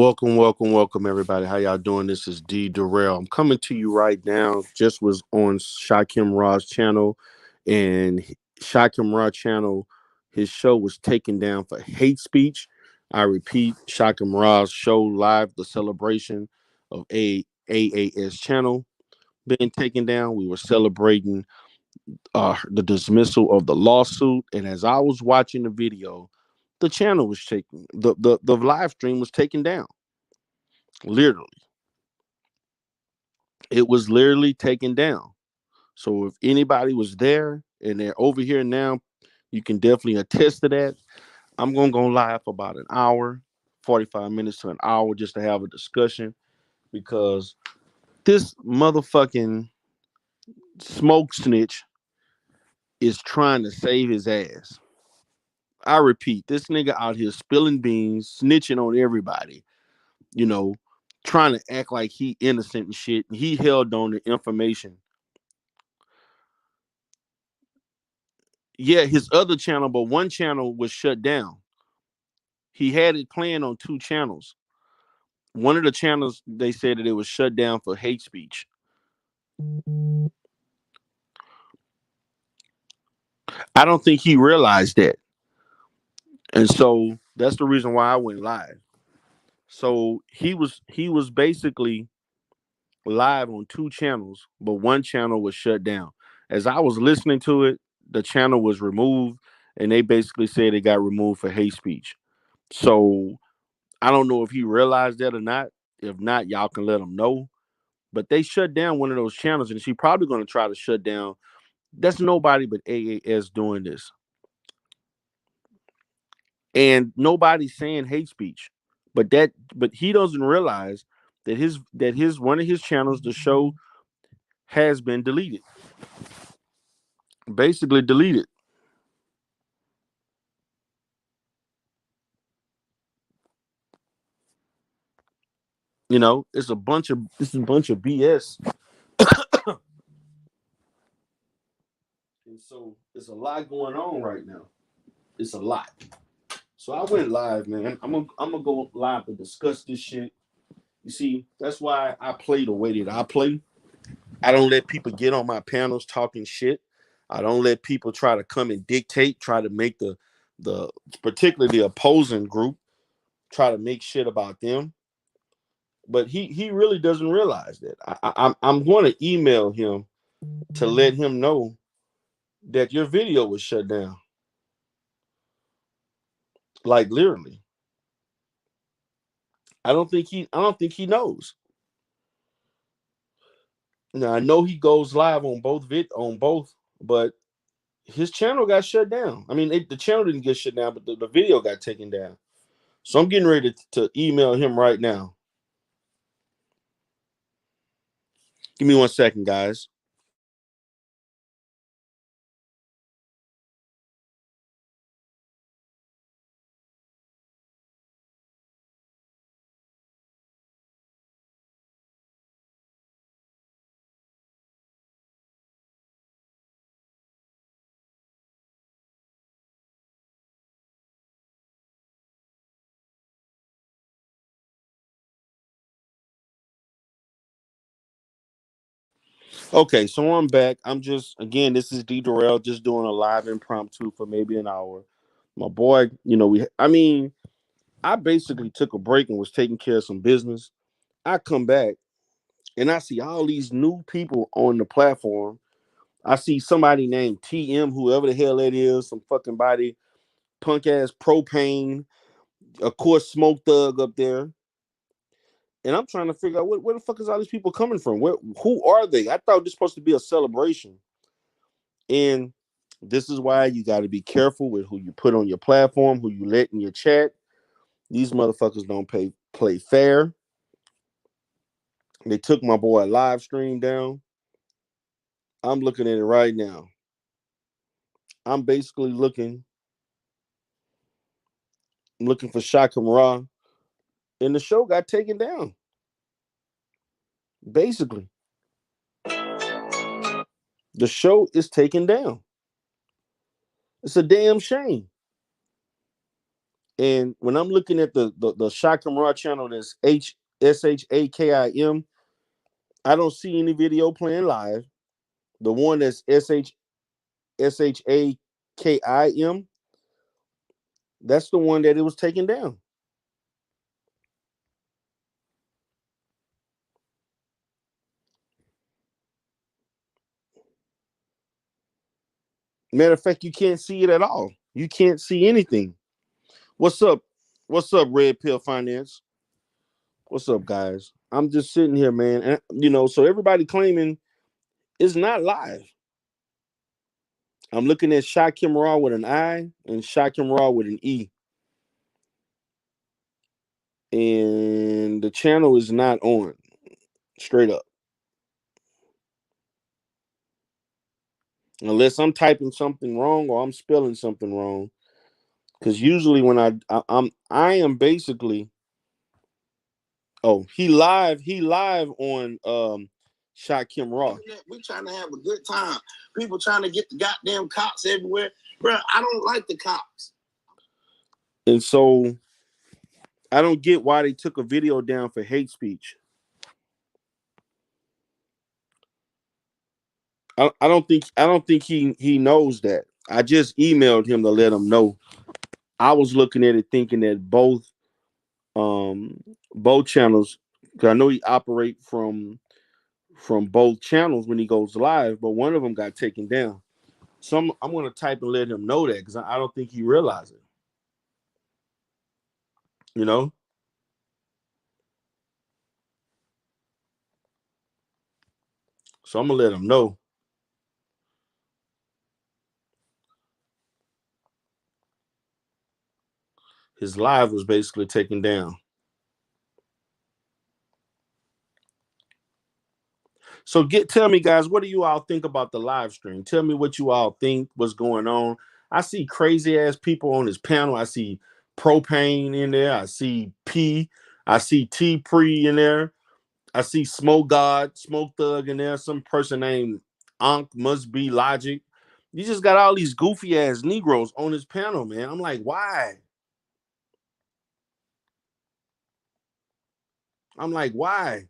Welcome, everybody. How y'all doing? This is DERELL. I'm coming to you right now. Just was on Shakim Ra's channel, and Shakim Ra channel, his show was taken down for hate speech. I repeat, Shakim Ra's show live, the celebration of AAS channel being taken down. We were celebrating the dismissal of the lawsuit, and as I was watching the video, the channel was taken. The live stream was taken down. Literally, it was literally taken down. So if anybody was there and they're over here now, you can definitely attest to that. I'm gonna go live for about an hour, 45 minutes to an hour, just to have a discussion because this motherfucking smoke snitch is trying to save his ass. I repeat, this nigga out here spilling beans, snitching on everybody, you know, trying to act like he innocent and shit. And he held on to information. Yeah, his other channel, but one channel was shut down. He had it playing on two channels. One of the channels, they said that it was shut down for hate speech. I don't think he realized that. And so that's the reason why I went live. So he was basically live on two channels, but one channel was shut down. As I was listening to it, the channel was removed and they basically said it got removed for hate speech. So I don't know if he realized that or not. If not, y'all can let him know. But they shut down one of those channels, and she's probably going to try to shut down. That's nobody but AAS doing this, and nobody's saying hate speech. But he doesn't realize that his one of his channels, the show, has been deleted, basically deleted. It's a bunch of BS, and so there's a lot going on right now. It's a lot. So I went live, man. I'm gonna go live to discuss this shit. You see, that's why I play the way that I play. I don't let people get on my panels talking shit. I don't let people try to come and dictate, try to make the particularly the opposing group try to make shit about them. But he really doesn't realize that. I'm going to email him to let him know that your video was shut down. Like literally, I don't think he knows. Now I know he goes live on both, but his channel got shut down. I mean, the channel didn't get shut down, but the video got taken down. So I'm getting ready to email him right now. Give me 1 second, guys. Okay, so I'm back. I'm just again, this is D Durrell just doing a live impromptu for maybe an hour. My boy, I basically took a break and was taking care of some business. I come back and I see all these new people on the platform. I see somebody named TM, whoever the hell that is, some fucking body, punk ass propane, of course, Smoke Thug up there. And I'm trying to figure out where the fuck is all these people coming from? Who are they? I thought this was supposed to be a celebration. And this is why you got to be careful with who you put on your platform, who you let in your chat. These motherfuckers don't play fair. They took my boy live stream down. I'm looking at it right now. I'm basically looking for Shakim Ra, and the show got taken down. Basically, the show is taken down. It's a damn shame. And when I'm looking at the Shakim Raw channel, that's Shakim, I don't see any video playing live. The one that's Shakim, that's the one that it was taken down. Matter of fact, you can't see it at all. You can't see anything. What's up? What's up, Red Pill Finance? What's up, guys? I'm just sitting here, man. And, so everybody claiming it's not live. I'm looking at Shakim Raw with an I and Shakim Raw with an E. And the channel is not on. Straight up. Unless I'm typing something wrong or I'm spelling something wrong. Because usually when I am basically, oh, he live on Shakim Raw. We trying to have a good time. People trying to get the goddamn cops everywhere. Bro, I don't like the cops. And so I don't get why they took a video down for hate speech. I don't think he knows that. I just emailed him to let him know. I was looking at it thinking that both channels, because I know he operate from both channels when he goes live, but one of them got taken down. So I'm gonna type and let him know that because I don't think he realizes it. You know, so I'm gonna let him know his live was basically taken down. So tell me, guys, what do you all think about the live stream? Tell me what you all think was going on. I see crazy ass people on this panel. I see Propane in there. I see P. I see T Pre in there. I see Smoke God, Smoke Thug in there. Some person named Ankh must be Logic. You just got all these goofy ass Negroes on this panel, man. I'm like, why? I'm like, why?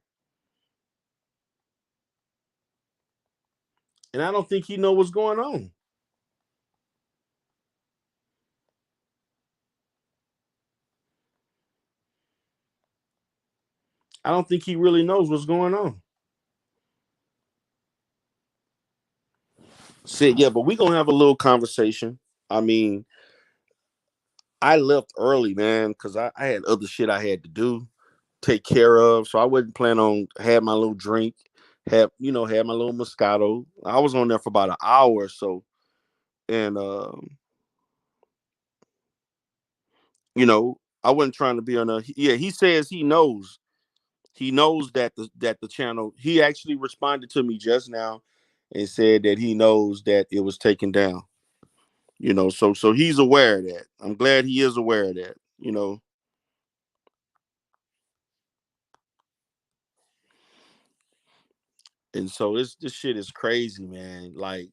And I don't think he know what's going on. I don't think he really knows what's going on. Said, yeah, but we gonna have a little conversation. I mean, I left early, man, because I had other shit I had to do, take care of. So I wasn't planning on have my little drink, have my little Moscato. I was on there for about an hour or so. And I wasn't trying to be on a yeah, he says he knows. He knows that the channel, he actually responded to me just now and said that he knows that it was taken down. So he's aware of that. I'm glad he is aware of that. And so this shit is crazy, man. Like,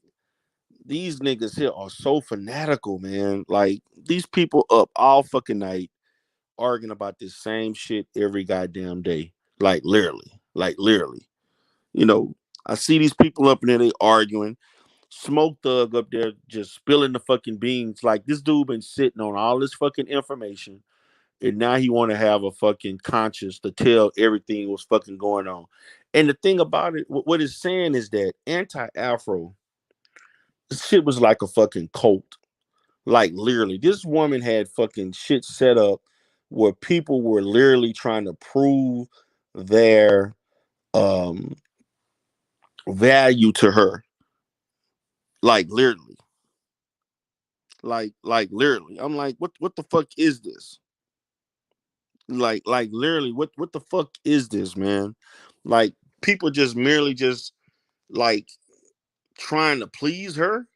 these niggas here are so fanatical, man. Like, these people up all fucking night arguing about this same shit every goddamn day. Like, literally. Like, literally. You know, I see these people up in there, they arguing. Smoke Thug up there just spilling the fucking beans. Like, this dude been sitting on all this fucking information, and now he want to have a fucking conscience to tell everything what's fucking going on. And the thing about it, what it's saying is that anti-Afro, this shit was like a fucking cult. Like, literally, this woman had fucking shit set up where people were literally trying to prove their um value to her. Like, literally. Like literally. I'm like, what the fuck is this? Like literally, what the fuck is this, man? Like, people just merely just like trying to please her.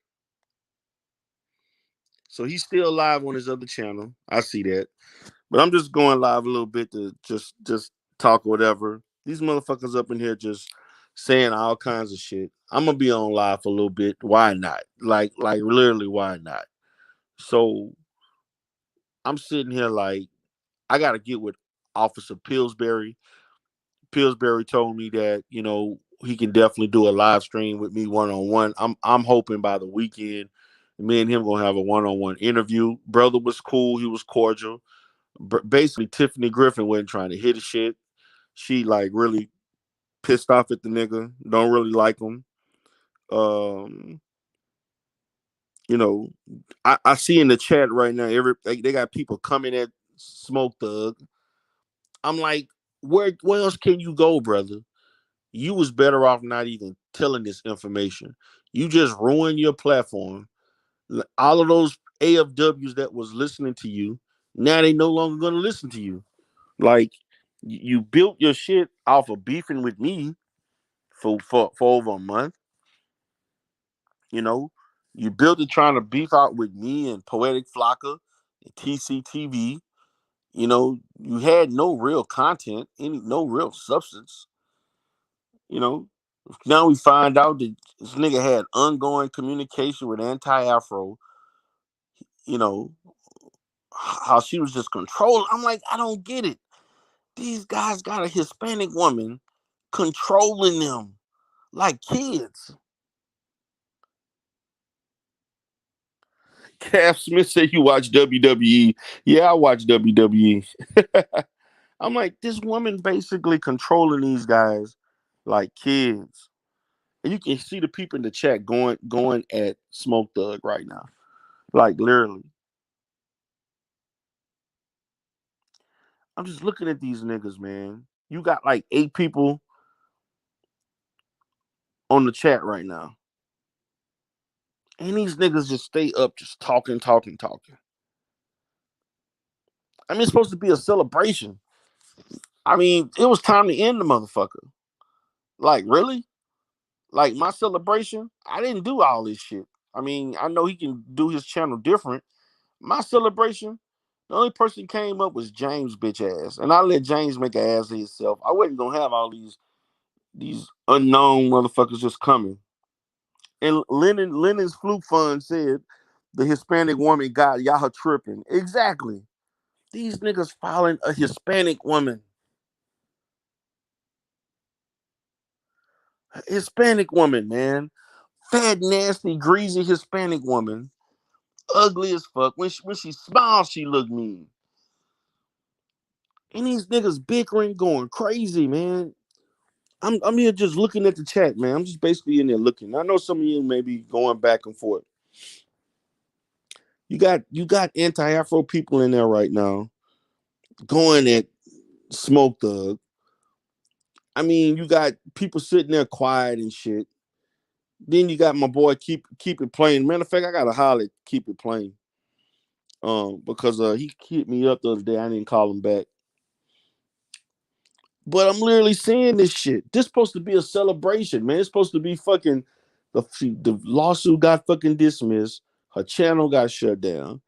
So he's still live on his other channel. I see that. But I'm just going live a little bit to just talk or whatever. These motherfuckers up in here just saying all kinds of shit. I'm gonna be on live for a little bit. Why not? Like literally, why not? So I'm sitting here like I gotta get with Officer Pillsbury. Pillsbury told me that, he can definitely do a live stream with me one on one. I'm hoping by the weekend, me and him gonna have a one on one interview. Brother was cool, he was cordial. Basically, Tiffany Griffin wasn't trying to hit a shit. She like really pissed off at the nigga. Don't really like him. Um, you know, I see in the chat right now, they got people coming at Smoke Thug. I'm like, where else can you go, brother? You was better off not even telling this information. You just ruined your platform. All of those AFWs that was listening to you, now they no longer gonna listen to you. Like you built your shit off of beefing with me for over a month. You know, you built it trying to beef out with me and Poetic Flocka and TCTV. You had no real content, no real substance. You know, now we find out that this nigga had ongoing communication with Anti-Afro. You know how she was just controlling. I'm like, I don't get it. These guys got a Hispanic woman controlling them like kids. Cav Smith said you watch WWE. Yeah, I watch WWE. I'm like, this woman basically controlling these guys like kids. And you can see the people in the chat going at Smoke Thug right now. Like literally. I'm just looking at these niggas, man. You got like 8 people on the chat right now. And these niggas just stay up, just talking, talking, talking. I mean, it's supposed to be a celebration. I mean, it was time to end the motherfucker. Like, really? Like, my celebration, I didn't do all this shit. I mean, I know he can do his channel different. My celebration, the only person came up was James bitch ass. And I let James make an ass of himself. I wasn't gonna have all these unknown motherfuckers just coming. And Lennon's Fluke Fund said the Hispanic woman got y'all tripping. Exactly. These niggas following a Hispanic woman. Hispanic woman, man. Fat, nasty, greasy Hispanic woman. Ugly as fuck. When she smiles, she look mean. And these niggas bickering, going crazy, man. I'm here just looking at the chat, man. I'm just basically in there looking. I know some of you may be going back and forth. You got anti-Afro people in there right now going at Smoke Thug. I mean, you got people sitting there quiet and shit. Then you got my boy keep it playing. Matter of fact, I got to holler keep it playing. Because he hit me up the other day. I didn't call him back. But I'm literally saying this shit. This supposed to be a celebration, man. It's supposed to be fucking the lawsuit got fucking dismissed. Her channel got shut down.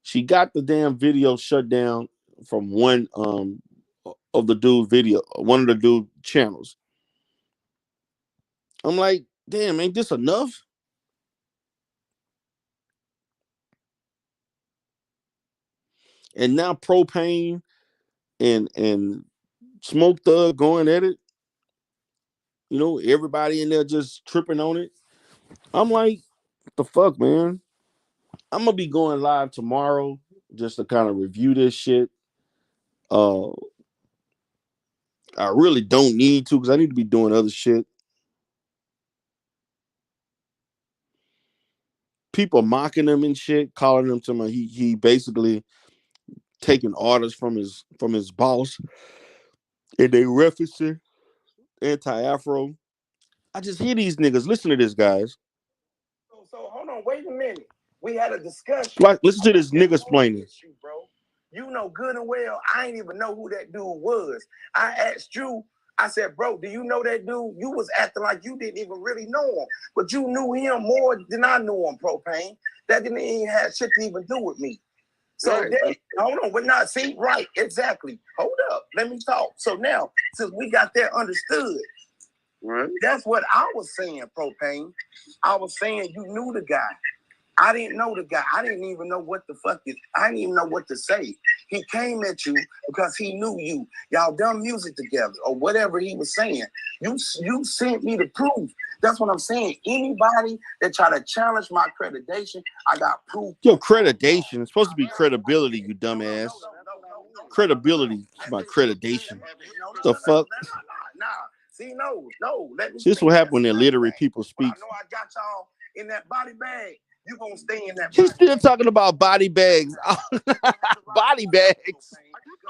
She got the damn video shut down from one of the dude video, one of the dude channels. I'm like, damn, ain't this enough? And now Propane and Smoke Thug going at it. Everybody in there just tripping on it. I'm like, what the fuck, man? I'm gonna be going live tomorrow just to kind of review this shit. Uh, I really don't need to because I need to be doing other shit. People mocking him and shit, calling him to my he basically taking orders from his boss, and they referencing anti-Afro. I just hear these niggas. Listen to this, guys. So hold on, wait a minute. We had a discussion. Like, listen to this nigga explaining. Bro. You know good and well, I ain't even know who that dude was. I asked you, I said, bro, do you know that dude? You was acting like you didn't even really know him, but you knew him more than I knew him, Propane. That didn't even have shit to even do with me. So right. Hold on, we're not, see, right, exactly. Hold up, let me talk. So now, since we got that understood, right. That's what I was saying, Propane. I was saying you knew the guy. I didn't know the guy. I didn't even know what the fuck is. I didn't even know what to say. He came at you because he knew you. Y'all done music together or whatever he was saying. You sent me the proof. That's what I'm saying. Anybody that try to challenge my accreditation, I got proof. Your accreditation is supposed to be credibility, you dumbass. Credibility is my accreditation. The fuck? Nah. See, no. Let me. This is what happened when illiterate people speak. I know I got y'all in that body bag. You gonna stay in that. He's still talking about body bags. Body bags. I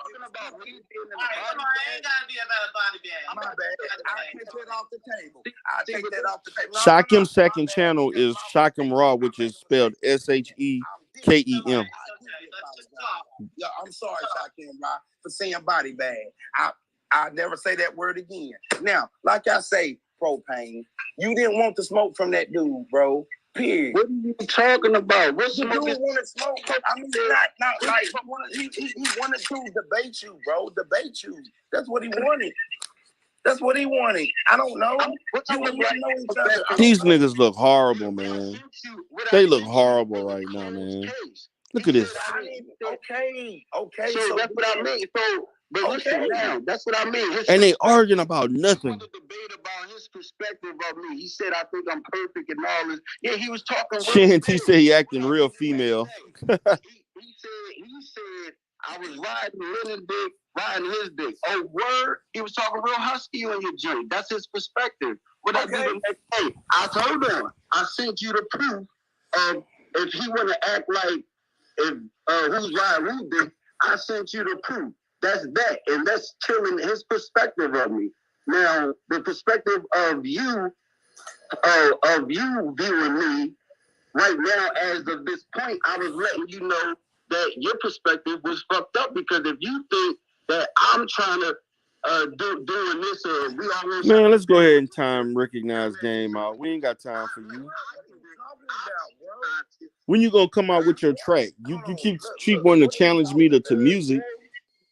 ain't gotta be about a body bag. My bad. I take that off the table. I take that off the table. Shakim's second channel is Shakim Raw, which is spelled SHEKEM. Yeah, I'm sorry, Shakim Raw, for saying body bag. I never say that word again. Now, like I say, propane, you didn't want the smoke from that dude, bro. Period. What are you talking about? What's the dude wanted smoke? I mean, not like he wanted to debate you, bro. Debate you. That's what he wanted. That's what he wanted. I don't know. These niggas look horrible, man. They look horrible right now, man. Look at this. Okay. So that's what I mean. So, but listen now, that's what I mean. And they arguing about nothing. Debate about his perspective of me. He said I think I'm perfect and all this. Yeah, he was talking. He said he acting real female. he said I was riding Lennon dick, riding his dick. Oh, word. He was talking real husky on your joint. That's his perspective. What I do the next day? I told him I sent you the proof of if he want to act like if who's riding who dick. I sent you the proof. That's that, and that's killing his perspective of me. Now, the perspective of you viewing me right now, as of this point, I was letting you know that your perspective was fucked up, because if you think that I'm trying to doing this, we always man, let's go ahead and time recognize game out. We ain't got time for you. When you gonna come out with your track? You keep wanting to challenge me to music.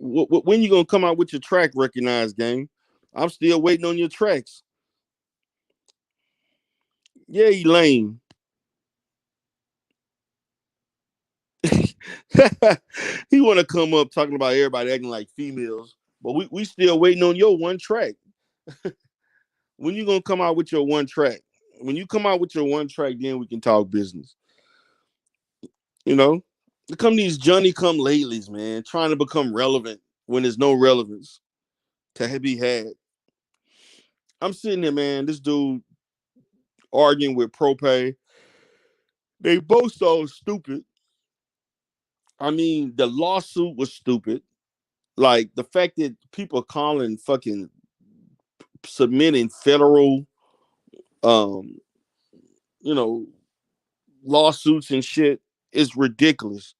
When you gonna come out with your track, recognize game? I'm still waiting on your tracks. Yeah, he lame. He want to come up talking about everybody acting like females, but we still waiting on your one track. When you gonna come out with your one track? When you come out with your one track, then we can talk business. You know, come these Johnny come latelys, man, trying to become relevant when there's no relevance to be had. I'm sitting there, man. This dude arguing with Propay. They both so stupid. I mean, the lawsuit was stupid. Like the fact that people calling fucking submitting federal, um, you know, lawsuits and shit is ridiculous.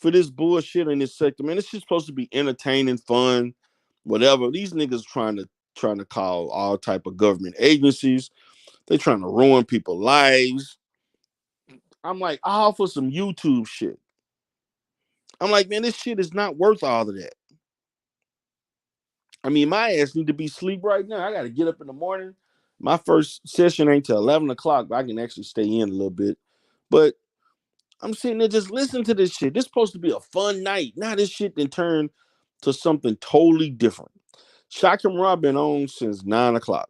For this bullshit in this sector, man, it's just supposed to be entertaining, fun, whatever. These niggas trying to call all type of government agencies. They trying to ruin people's lives. I'm like, all for some YouTube shit. I'm like, man, this shit is not worth all of that. I mean, my ass need to be asleep right now. I got to get up in the morning. My first session ain't till 11 o'clock, but I can actually stay in a little bit. But I'm sitting there just listening to this shit. This is supposed to be a fun night. Now this shit then turned to something totally different. Shakim Rob been on since 9 o'clock.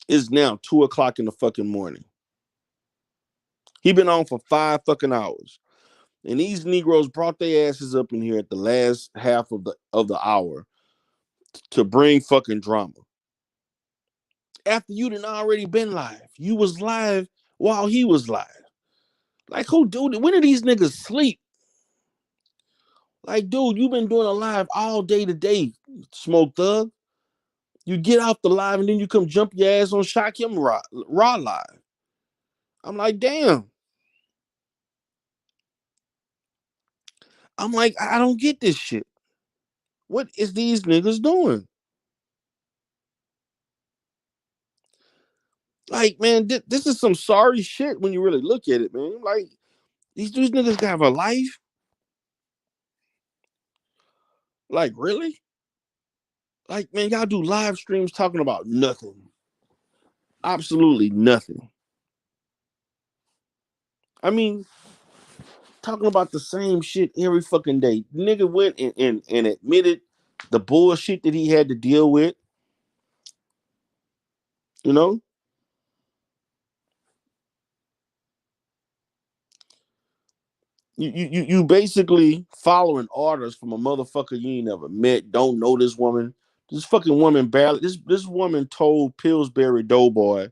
It's now 2 o'clock in the fucking morning. He been on for 5 fucking hours. And these Negroes brought their asses up in here at the last half of the hour to bring fucking drama. After you done already been live. You was live while he was live. Like, who dude? When do these niggas sleep? Like, dude, you been doing a live all day today, Smoke Thug. You get off the live and then you come jump your ass on Shakim Raw live. I'm like, damn. I'm like, I don't get this shit. What is these niggas doing? Like, man, this is some sorry shit when you really look at it, man. Like, these niggas have a life. Like, really? Like, man, y'all do live streams talking about nothing. Absolutely nothing. I mean, talking about the same shit every fucking day. Nigga went and admitted the bullshit that he had to deal with. You know, you basically following orders from a motherfucker you ain't never met. Don't know this woman. This fucking woman barely. This woman told Pillsbury Doughboy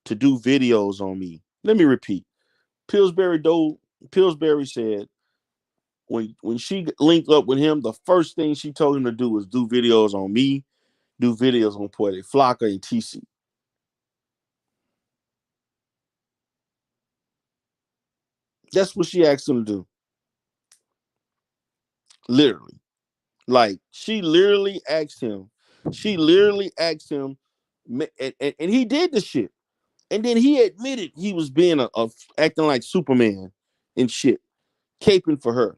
to do videos on me. Let me repeat. Pillsbury said when she linked up with him, the first thing she told him to do was do videos on me, do videos on Poetic Flocka and TC. That's what she asked him to do. Literally. Like she literally asked him. She literally asked him, and he did the shit. And then he admitted he was being a acting like Superman and shit, caping for her.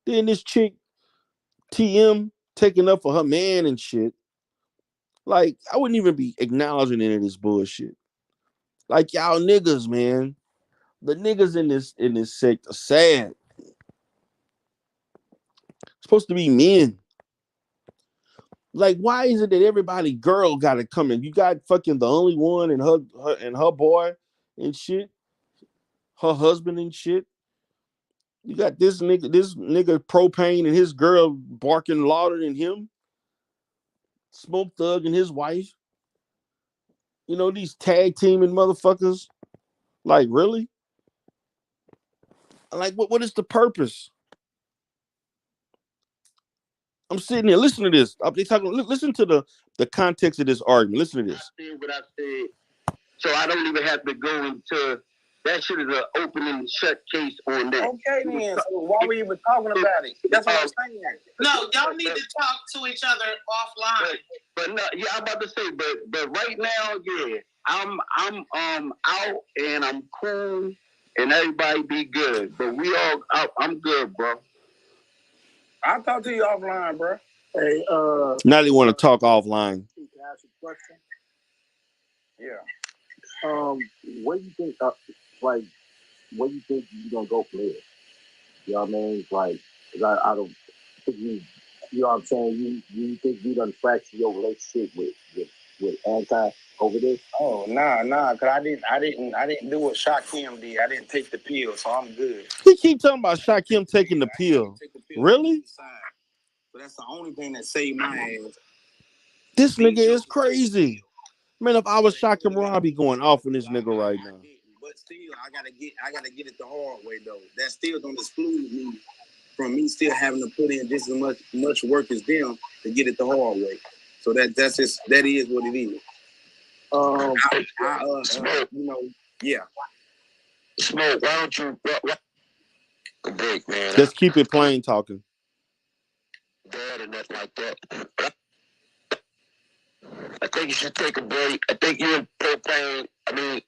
Then this chick TM taking up for her man and shit. Like I wouldn't even be acknowledging any of this bullshit. Like y'all niggas, man. The niggas in this sect are sad. Supposed to be men. Like, why is it that everybody girl got to come in? You got fucking the only one and her boy and shit, her husband and shit. You got this nigga propane and his girl barking louder than him. Smoke Thug and his wife. You know these tag teaming motherfuckers. Like really? Like what is the purpose? I'm sitting here. Listen to this. They talking. Listen to the context of this argument. Listen to this. I said what I said, so I don't even have to go into that. Shit is an open and shut case on that. Okay, then. So why were you even talking about it? That's what I'm saying. No, y'all need to talk to each other offline. But no, yeah, I'm about to say, but right now, yeah, I'm out and I'm cool and everybody be good. But we all out. I'm good, bro. I'll talk to you offline, bro. Hey, now they want to talk offline. Can I ask you a question? Yeah. What do you think? Like, what do you think you're gonna go from here? You know what I mean? Like, 'cause I don't think you. You know what I'm saying? You think you done fractured your relationship with Anti over this? Oh nah, cause I didn't do what Shakim did. I didn't take the pill, so I'm good. He keep talking about Shakim taking the pill. Really? So that's the only thing that saved my ass. This nigga is crazy. Man, if I was Shakim, I'd be going off on this nigga right now. But still, I gotta get it the hard way though. That still don't exclude me from me still having to put in just as much work as them to get it the hard way. So that is what it is. You know, yeah. Smoke, why don't you a break, man? Let's keep it plain talking. Dad and nothing like that. I think you should take a break. I think you're propane. I mean,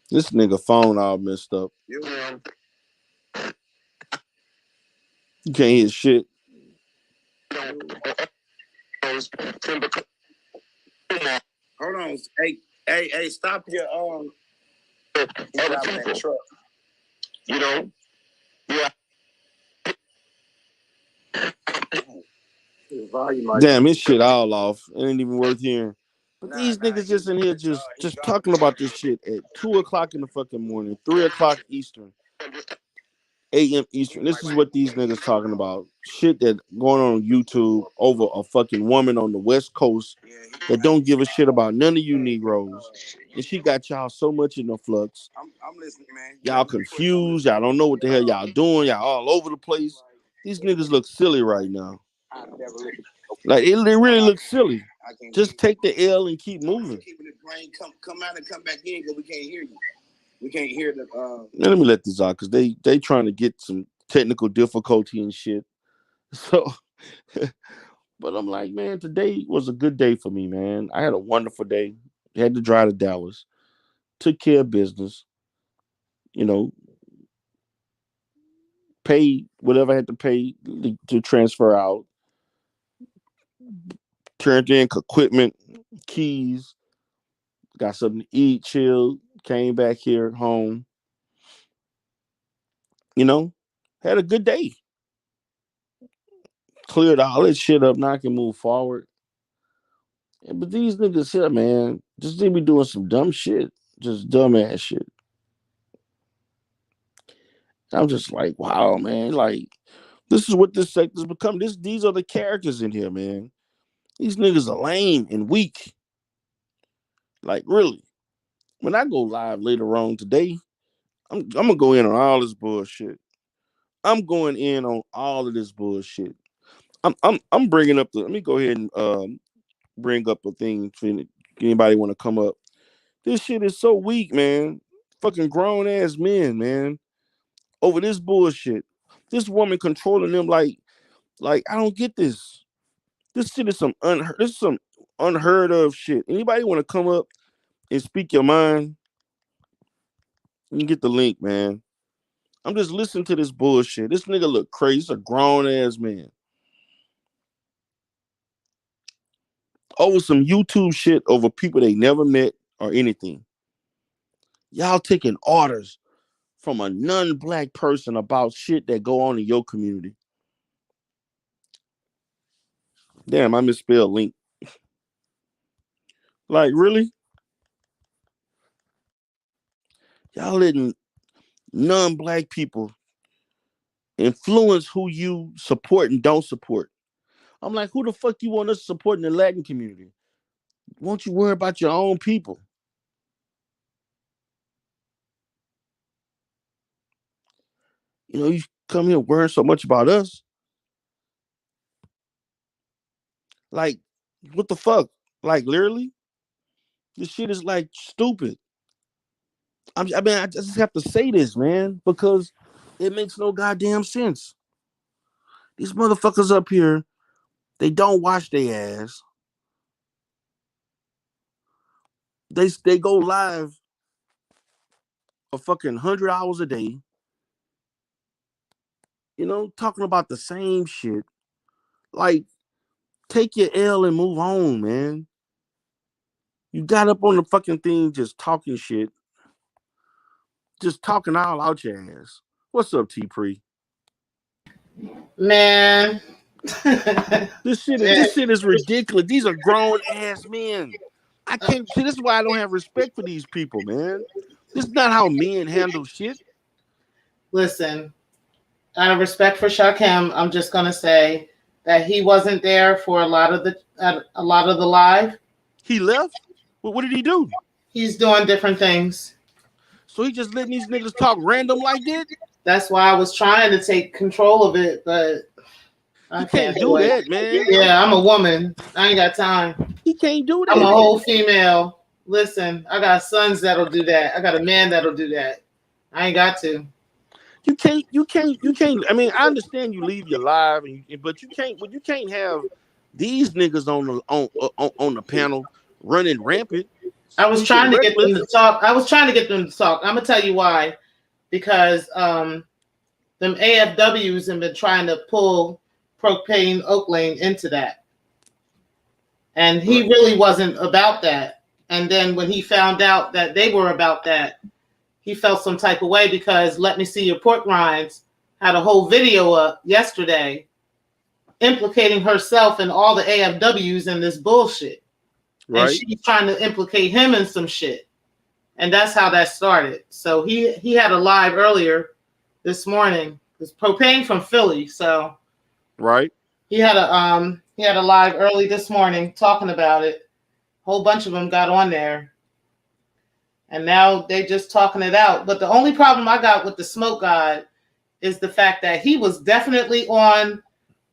This nigga phone all messed up. Yeah. You can't hear shit. Hold on. Hey, stop your other people. truck. You know? Yeah. Damn, this shit all off. It ain't even worth hearing. But these niggas just in here just talking about this shit at 2:00 in the fucking morning, 3:00 Eastern, a.m. Eastern. This is what these niggas talking about. Shit that going on YouTube over a fucking woman on the West Coast that don't give a shit about none of you Negroes. And she got y'all so much in the flux. I'm listening, man. Y'all confused. Y'all don't know what the hell y'all doing. Y'all all over the place. These niggas look silly right now. Like it really looks silly. Just take the L and keep moving. Come out and come back in because we can't hear you. We can't hear the. Now, let me let this out because they trying to get some technical difficulty and shit. So, but I'm like, man, today was a good day for me, man. I had a wonderful day. Had to drive to Dallas. Took care of business. You know, paid whatever I had to pay to transfer out. Turned in equipment, keys, got something to eat, chilled, came back here home, you know, had a good day. Cleared all this shit up, now I can move forward. But these niggas here, man, just they be doing some dumb shit. Just dumbass shit. I'm just like, wow, man. Like, this is what this sector's become. These are the characters in here, man. These niggas are lame and weak. Like, really. When I go live later on today, I'm gonna go in on all this bullshit. I'm going in on all of this bullshit. I'm bringing up the. Let me go ahead and bring up a thing for anybody want to come up. This shit is so weak, man. Fucking grown ass men, man, over this bullshit. This woman controlling them like I don't get this. This shit is some unheard of shit. Anybody want to come up and speak your mind? You can get the link, man. I'm just listening to this bullshit. This nigga look crazy. He's a grown ass man. Over some YouTube shit over people they never met or anything. Y'all taking orders from a non-black person about shit that go on in your community. Damn, I misspelled link. Like, really? Y'all letting non-black people influence who you support and don't support. I'm like, who the fuck you want us to support in the Latin community? Won't you worry about your own people? You know, you come here worrying so much about us. Like, what the fuck? Like, literally? This shit is like stupid. I just have to say this, man, because it makes no goddamn sense. These motherfuckers up here, they don't wash their ass. They go live a fucking 100 hours a day, you know, talking about the same shit. Like, take your L and move on, man. You got up on the fucking thing just talking shit, just talking all out your ass. What's up, T Pre? Man. This shit is ridiculous. These are grown ass men. I can't see. This is why I don't have respect for these people, man. This is not how men handle shit. Listen, out of respect for Shakim, I'm just gonna say that he wasn't there for a lot of the live. He left. What did he do? He's doing different things. So he just letting these niggas talk random like that? That's why I was trying to take control of it, but I can't do that, man. Yeah, I'm a woman. I ain't got time. He can't do that. I'm a whole female. Listen, I got sons that'll do that. I got a man that'll do that. I ain't got to. You can't. I mean, I understand you leave your live, but you can't have these niggas on the panel running rampant. I was trying to get them to talk. I'm gonna tell you why. Because them AFWs have been trying to pull Propane Oaklane into that. And he really wasn't about that. And then when he found out that they were about that, he felt some type of way because Let Me See Your Pork Rinds had a whole video up yesterday implicating herself and all the AFWs in this bullshit. Right. And she's trying to implicate him in some shit. And that's how that started. So he had a live earlier this morning. It's Propane from Philly. So right. He had a live early this morning talking about it. A whole bunch of them got on there. And now they just talking it out. But the only problem I got with the Smoke God is the fact that he was definitely on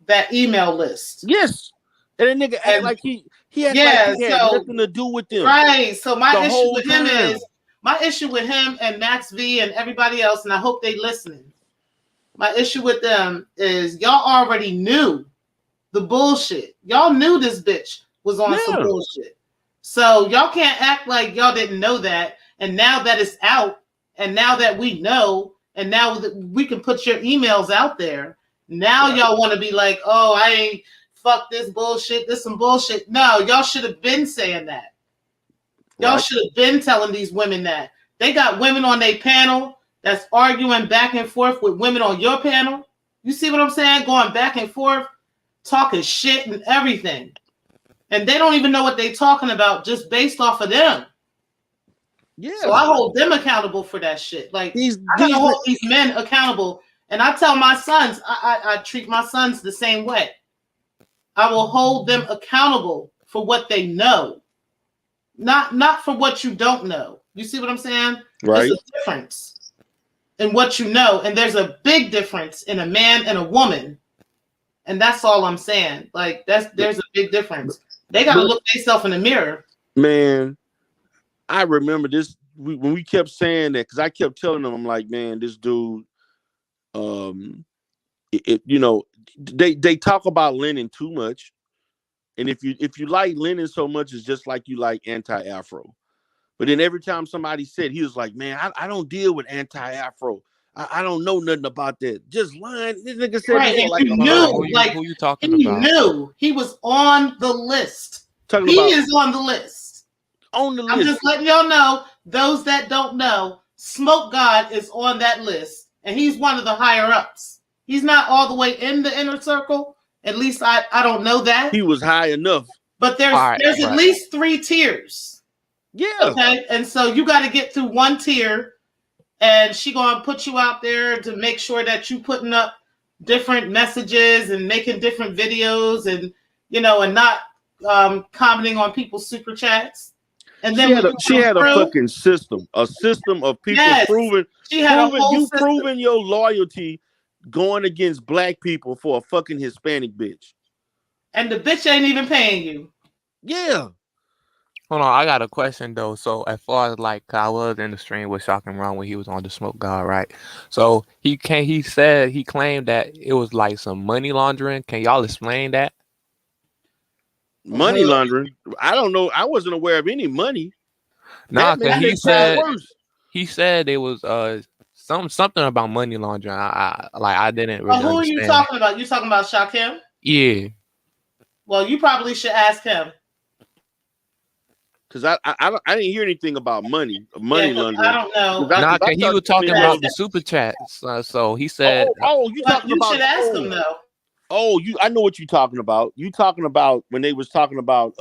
that email list. Yes. And that nigga acted like he had nothing to do with them. Right. So my issue with him and Max V and everybody else, and I hope they listening. My issue with them is y'all already knew the bullshit. Y'all knew this bitch was on some bullshit. So y'all can't act like y'all didn't know that. And now that it's out, and now that we know, and now that we can put your emails out there, now y'all want to be like, oh, I ain't fuck this bullshit. This some bullshit. No, y'all should have been saying that. Y'all should have been telling these women that. They got women on their panel that's arguing back and forth with women on your panel. You see what I'm saying? Going back and forth, talking shit and everything. And they don't even know what they're talking about just based off of them. Yeah. So I hold them accountable for that shit. Like, I gotta hold these men accountable. And I tell my sons, I treat my sons the same way. I will hold them accountable for what they know. Not for what you don't know. You see what I'm saying? Right. There's a difference in what you know. And there's a big difference in a man and a woman. And that's all I'm saying. Like, there's a big difference. They got to look themselves in the mirror. Man, I remember this when we kept saying that, because I kept telling them, I'm like, man, this dude, you know, they talk about Lennon too much. And if you like Lennon so much, it's just like you like anti-Afro. But then every time somebody said, he was like, man, I don't deal with anti-Afro. I don't know nothing about that. Just lying. This nigga said right, this for like, who you talking about? He knew he was on the list. He is on the list. On the list. I'm just letting y'all know, those that don't know, Smoke God is on that list. And he's one of the higher ups. He's not all the way in the inner circle. At least I don't know that. He was high enough. But there's at least 3 tiers. Yeah. Okay. And so you got to get through one tier. And she gonna put you out there to make sure that you putting up different messages and making different videos and, you know, and not commenting on people's super chats. And then she had a fucking system, a system of people proving your loyalty going against black people for a fucking Hispanic bitch. And the bitch ain't even paying you. Yeah. Hold on, I got a question though. So as far as like, I was in the stream with Shakim Ron when he was on the Smoke God, right? So he claimed that it was like some money laundering. Can y'all explain that? Money laundering? I don't know. I wasn't aware of any money. Nah, because he said it was something about money laundering. I didn't really who understand. are you talking about? You talking about Shakim? Yeah. Well, you probably should ask him. Because I didn't hear anything about money laundering. I don't know. Nah, because he was talking about the super chats. So he said, you should ask him though. I know what you're talking about. You talking about when they was talking about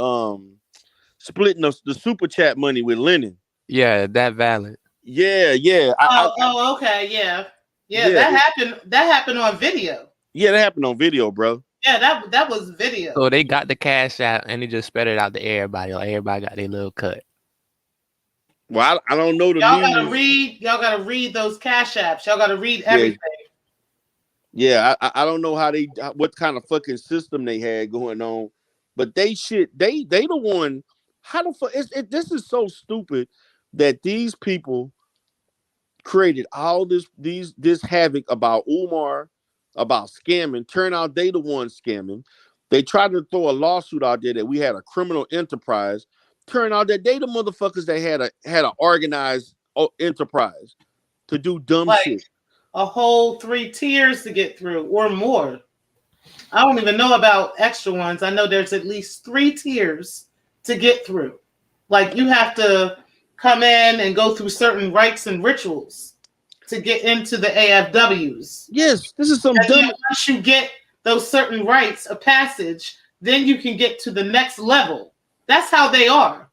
splitting the super chat money with Lennon. Yeah, that valid. Yeah. Okay, yeah. That happened on video. Yeah, that happened on video, bro. Yeah, that was video. So they got the cash out and they just spread it out to everybody. Like everybody got their little cut. Well, I don't know the y'all gotta read those cash apps. Y'all gotta read everything. Yeah, I don't know what kind of fucking system they had going on, but they the one. How the fuck this is so stupid that these people created all this havoc about Umar, about scamming. Turn out they the ones scamming. They tried to throw a lawsuit out there that we had a criminal enterprise. Turn out that they the motherfuckers that had an organized enterprise to do dumb shit. A whole 3 tiers to get through or more. I don't even know about extra ones. I know there's at least 3 tiers to get through. Like, you have to come in and go through certain rites and rituals to get into the AFWs. Yes, this is some dumb. Once you get those certain rites of passage, then you can get to the next level. That's how they are.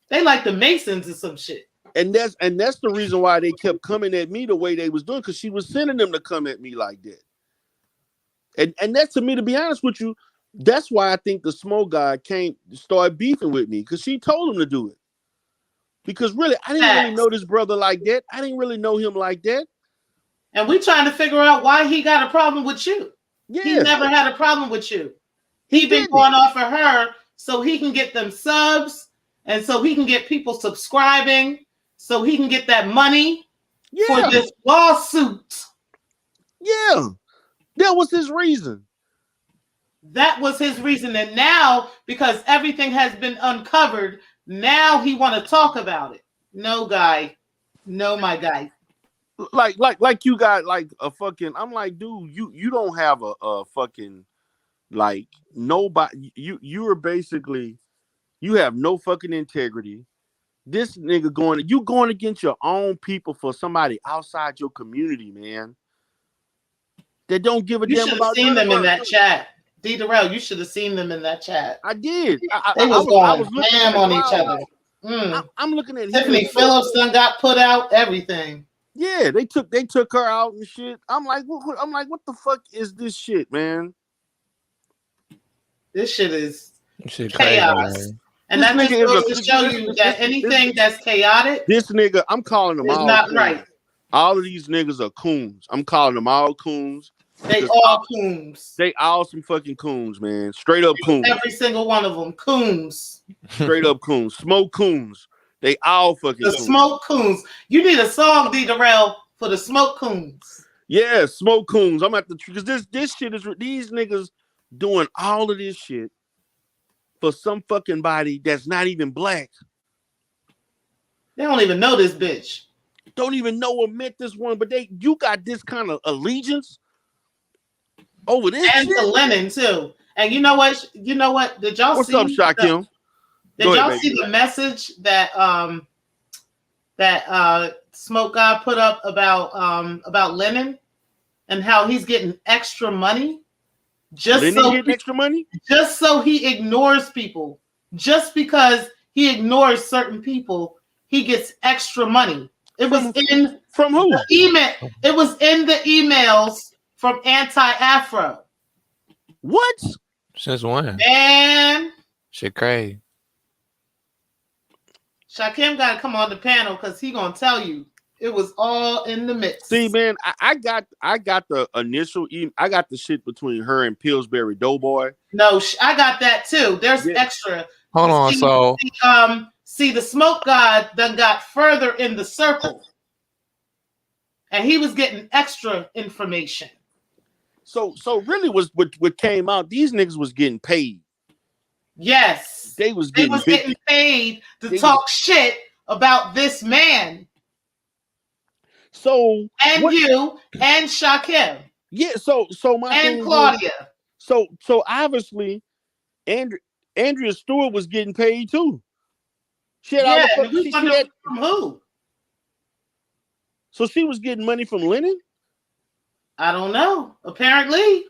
They like the Masons or some shit. And that's the reason why they kept coming at me the way they was doing, because she was sending them to come at me like that. And that's, to me, to be honest with you, that's why I think the Smoke guy started beefing with me, because she told him to do it. Because really, I didn't really know this brother like that. I didn't really know him like that. And we trying to figure out why he got a problem with you. Yeah. He never had a problem with you. He been going off of her so he can get them subs and so he can get people subscribing, so he can get that money for this lawsuit. Yeah. That was his reason. That was his reason. And now, because everything has been uncovered, now he want to talk about it. No, guy. No, my guy. Like you got like a fucking, I'm like, dude, you don't have a fucking, like, nobody, you are basically, you have no fucking integrity. This nigga going against your own people for somebody outside your community, man. That don't give a You damn should have about seen none of them in us. that chat. DERELL, you should have seen them in that chat. I did. They was I going was looking at ham the on each crowd. other. I'm looking at hearing Tiffany Phillips done got put out. Everything. Yeah, they took her out and shit. I'm like, what the fuck is this shit, man? This shit is Shit chaos. crazy, man. And that just goes to show you that anything that's chaotic, this nigga, I'm calling them is all not coons. right. All of these niggas are coons. I'm calling them all coons. They all coons. They all some fucking coons, man. Straight up coons. Every single one of them, coons. Straight up coons. Smoke coons. They all fucking The coons. smoke coons. You need a song, DERELL, for the smoke coons. Yeah, smoke coons. I'm at the because this shit is these niggas doing all of this shit for some fucking body that's not even black. They don't even know this bitch. Don't even know or met this one, but you got this kind of allegiance over this and shit? to Lennon too. And you know what? Did y'all What's see? up, Shakim? Did y'all see the message that Smoke God put up about Lennon and how he's getting extra money extra money just so he ignores people. Just because he ignores certain people, he gets extra money. It was from who? The email. It was in the emails from Anti-Afro. What? Since when? Man, shit crazy. Shakim got to come on the panel because he gonna tell you it was all in the mix. See, man, I got the initial I got the shit between her and Pillsbury Doughboy. No, I got that too. There's extra. Hold on, so see, the Smoke God done got further in the circle, and he was getting extra information. So really, was what came out? These niggas was getting paid. Yes, they was getting paid to talk shit about this man. So you and Shakim. Yeah. So my and Claudia. So obviously, Andrea Stewart was getting paid too. She had from who? So she was getting money from Lennon? I don't know. Apparently.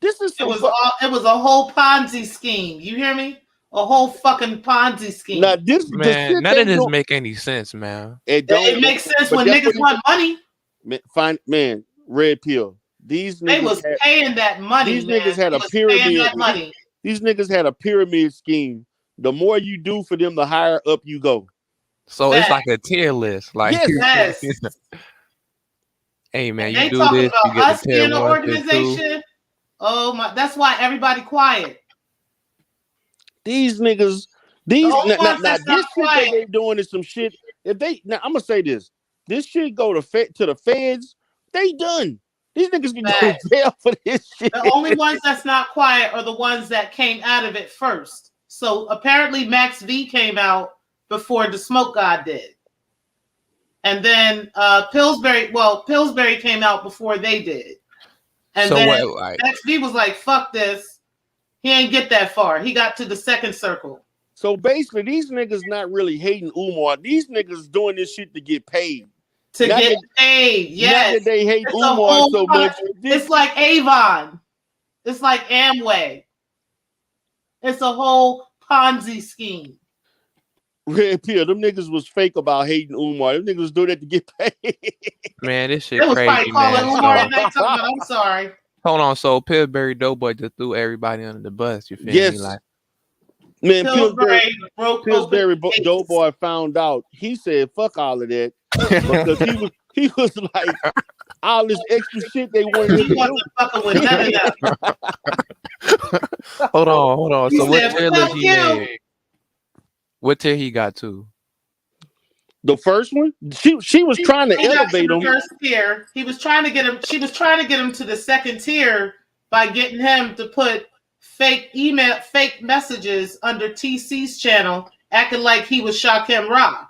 It was a whole Ponzi scheme. You hear me? A whole fucking Ponzi scheme. Now man, none of this make any sense, man. It makes sense when niggas want money. Man, red pill. These niggas was paying that money. These niggas had a pyramid. These niggas had a pyramid scheme. The more you do for them, the higher up you go. So it's like a tier list. Like yes. Hey man, you do this, you get the tier 1, organization. Oh my! That's why everybody quiet. These niggas, this shit that they doing is some shit. If they now, I'm gonna say this. This shit go to the feds. They done. These niggas can go to jail for this shit. The only ones that's not quiet are the ones that came out of it first. So apparently Max V came out before the Smoke God did. And then Pillsbury came out before they did. And then Max V was like, fuck this. He ain't get that far. He got to the second circle. So basically, these niggas not really hating Umar. These niggas doing this shit to get paid. Yes. Not that they hate Umar so much. It's like Avon. It's like Amway. It's a whole Ponzi scheme. Red pill. Them niggas was fake about hating Umar. Them niggas was doing that to get paid. Man, this shit crazy, man. Umar at night talking about, I'm sorry. Hold on, so Pillsbury Doughboy just threw everybody under the bus. You feel me? Like, man, Pillsbury Doughboy found out. He said, "Fuck all of that," because he was like all this extra shit they wanted him to do. Fucking with none of that. Hold on. So what tier list he made? What tier he got to? The first one, she was trying to elevate him. First tier, he was trying to get him. She was trying to get him to the second tier by getting him to put fake messages under TC's channel, acting like he was Shakim Ra,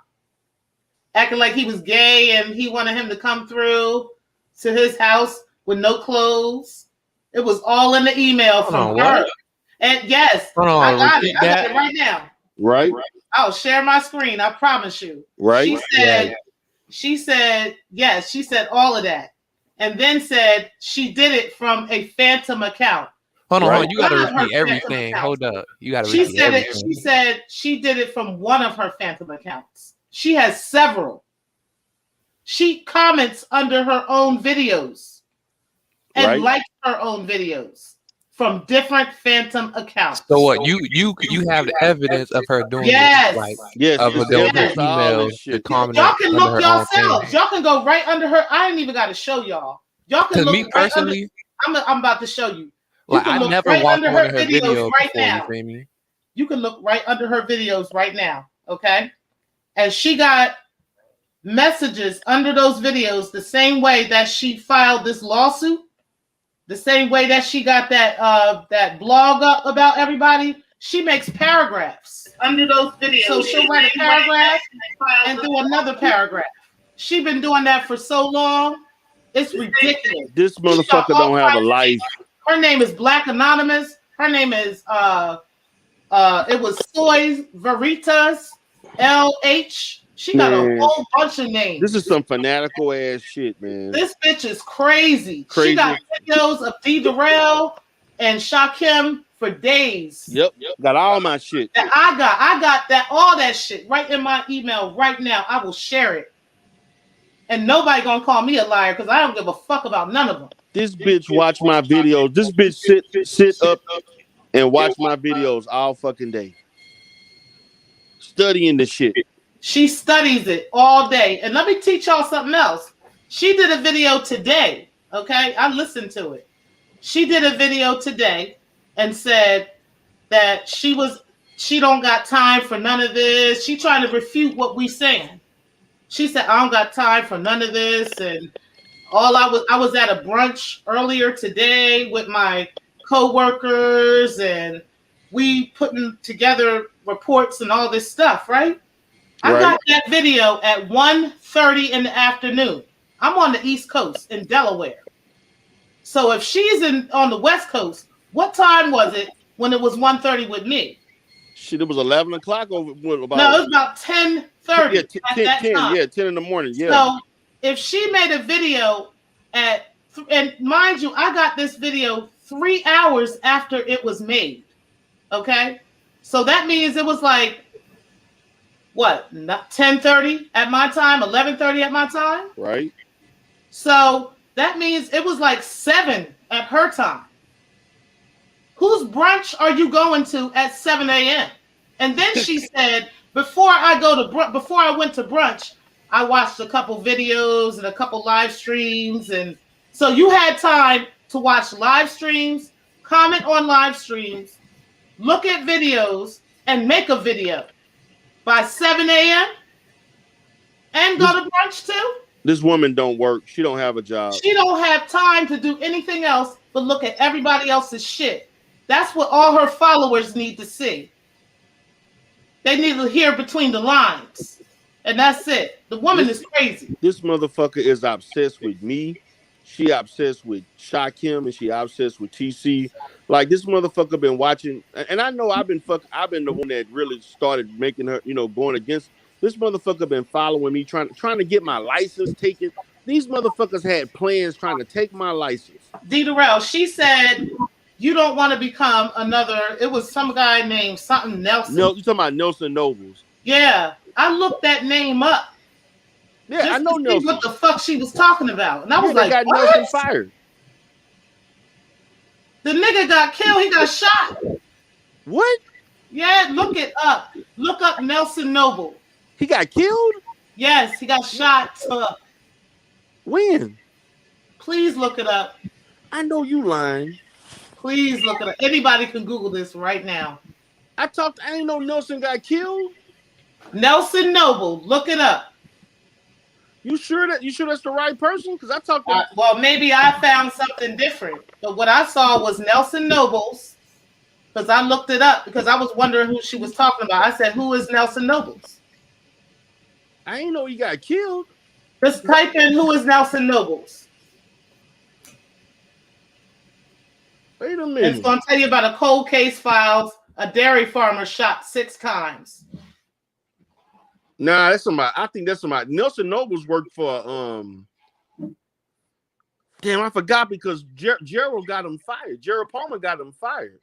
acting like he was gay and he wanted him to come through to his house with no clothes. It was all in the email from her. And yes, I got it. I got it right now. Right. I'll share my screen. I promise you. Right. She said, yes, she said all of that. And then said she did it from a phantom account. Hold on, Right. hold on. You got to One of her repeat phantom everything. accounts. Hold up. You got to She repeat said it. everything. She said she did it from one of her phantom accounts. She has several. She comments under her own videos and Right. likes her own videos from different phantom accounts. So what? You have the evidence of her doing Yes. this, like Yes. of It's those evidence of all emails, this the shit. comment Y'all can under look her own thing. yourselves. Y'all can go right under her. I ain't even got to show y'all. Y'all can Because look me right under. personally, I'm about to show you. You like can I look never right watched under one her of her videos videos right before. You now. feel me? You can look right under her videos right now. Okay. And she got messages under those videos the same way that she filed this lawsuit, the same way that she got that blog up about everybody. She makes paragraphs under those videos. So she'll write a paragraph and do another paragraph. She's been doing that for so long. It's ridiculous. This motherfucker don't have a life. Her name is Black Anonymous. Her name is it was Soy Veritas LH. She got a whole bunch of names. This is some fanatical ass shit, man. This bitch is crazy. She got videos of DERELL and Shakim for days. Yep. Got all my shit. That I got that all that shit right in my email right now. I will share it. And nobody gonna call me a liar because I don't give a fuck about none of them. This bitch watch my videos. This bitch sit up and watch my videos all fucking day. Studying the shit. She studies it all day. And let me teach y'all something else. She did a video today. Okay. I listened to it. She did a video today and said that she don't got time for none of this. She trying to refute what we saying. She said, I don't got time for none of this. And I was at a brunch earlier today with my co-workers and we putting together reports and all this stuff, right? I got that video at 1:30 in the afternoon. I'm on the East Coast in Delaware. So if she's on the West Coast, what time was it when it was 1:30 with me? Shit, it was 11 o'clock over. No, it was about 10:30. Yeah, 10 in the morning. Yeah. So if she made a video and mind you, I got this video 3 hours after it was made. Okay, so that means it was like what, 10:30 at my time, 11:30 at my time. Right. So that means it was like 7 at her time. Whose brunch are you going to at 7 a.m.? And then she said, before I went to brunch, I watched a couple videos and a couple live streams. And so you had time to watch live streams, comment on live streams, look at videos, and make a video by 7 a.m. and go to brunch too? This woman don't work. She don't have a job. She don't have time to do anything else but look at everybody else's shit. That's what all her followers need to see. They need to hear between the lines. And that's it. The woman is crazy. This motherfucker is obsessed with me. She obsessed with Shakim and she obsessed with TC. Like this motherfucker been watching, and I know I've been the one that really started making her, going against. This motherfucker been following me, trying to get my license taken. These motherfuckers had plans trying to take my license. DERELL, she said you don't want to become another. It was some guy named something Nelson. No, you talking about Nelson Nobles? Yeah, I looked that name up. Yeah, just I know to see Nelson. what the fuck she was talking about, and I was like, got what? Nelson fired. The nigga got killed. He got shot. What? Yeah, look it up. Look up Nelson Noble. He got killed? Yes, he got shot. When? Please look it up. I know you lying. Please look it up. Anybody can Google this right now. I ain't know Nelson got killed. Nelson Noble. Look it up. You sure that's the right person? Because I talked to well, maybe I found something different. But what I saw was Nelson Nobles. Because I looked it up because I was wondering who she was talking about. I said, who is Nelson Nobles? I ain't know he got killed. Just type in who is Nelson Nobles. Wait a minute. It's going to tell you about a cold case files A dairy farmer shot 6 times. Nah, that's somebody. I think that's somebody. Nelson Nobles worked for Damn, I forgot because Gerald got him fired. Gerald Palmer got him fired.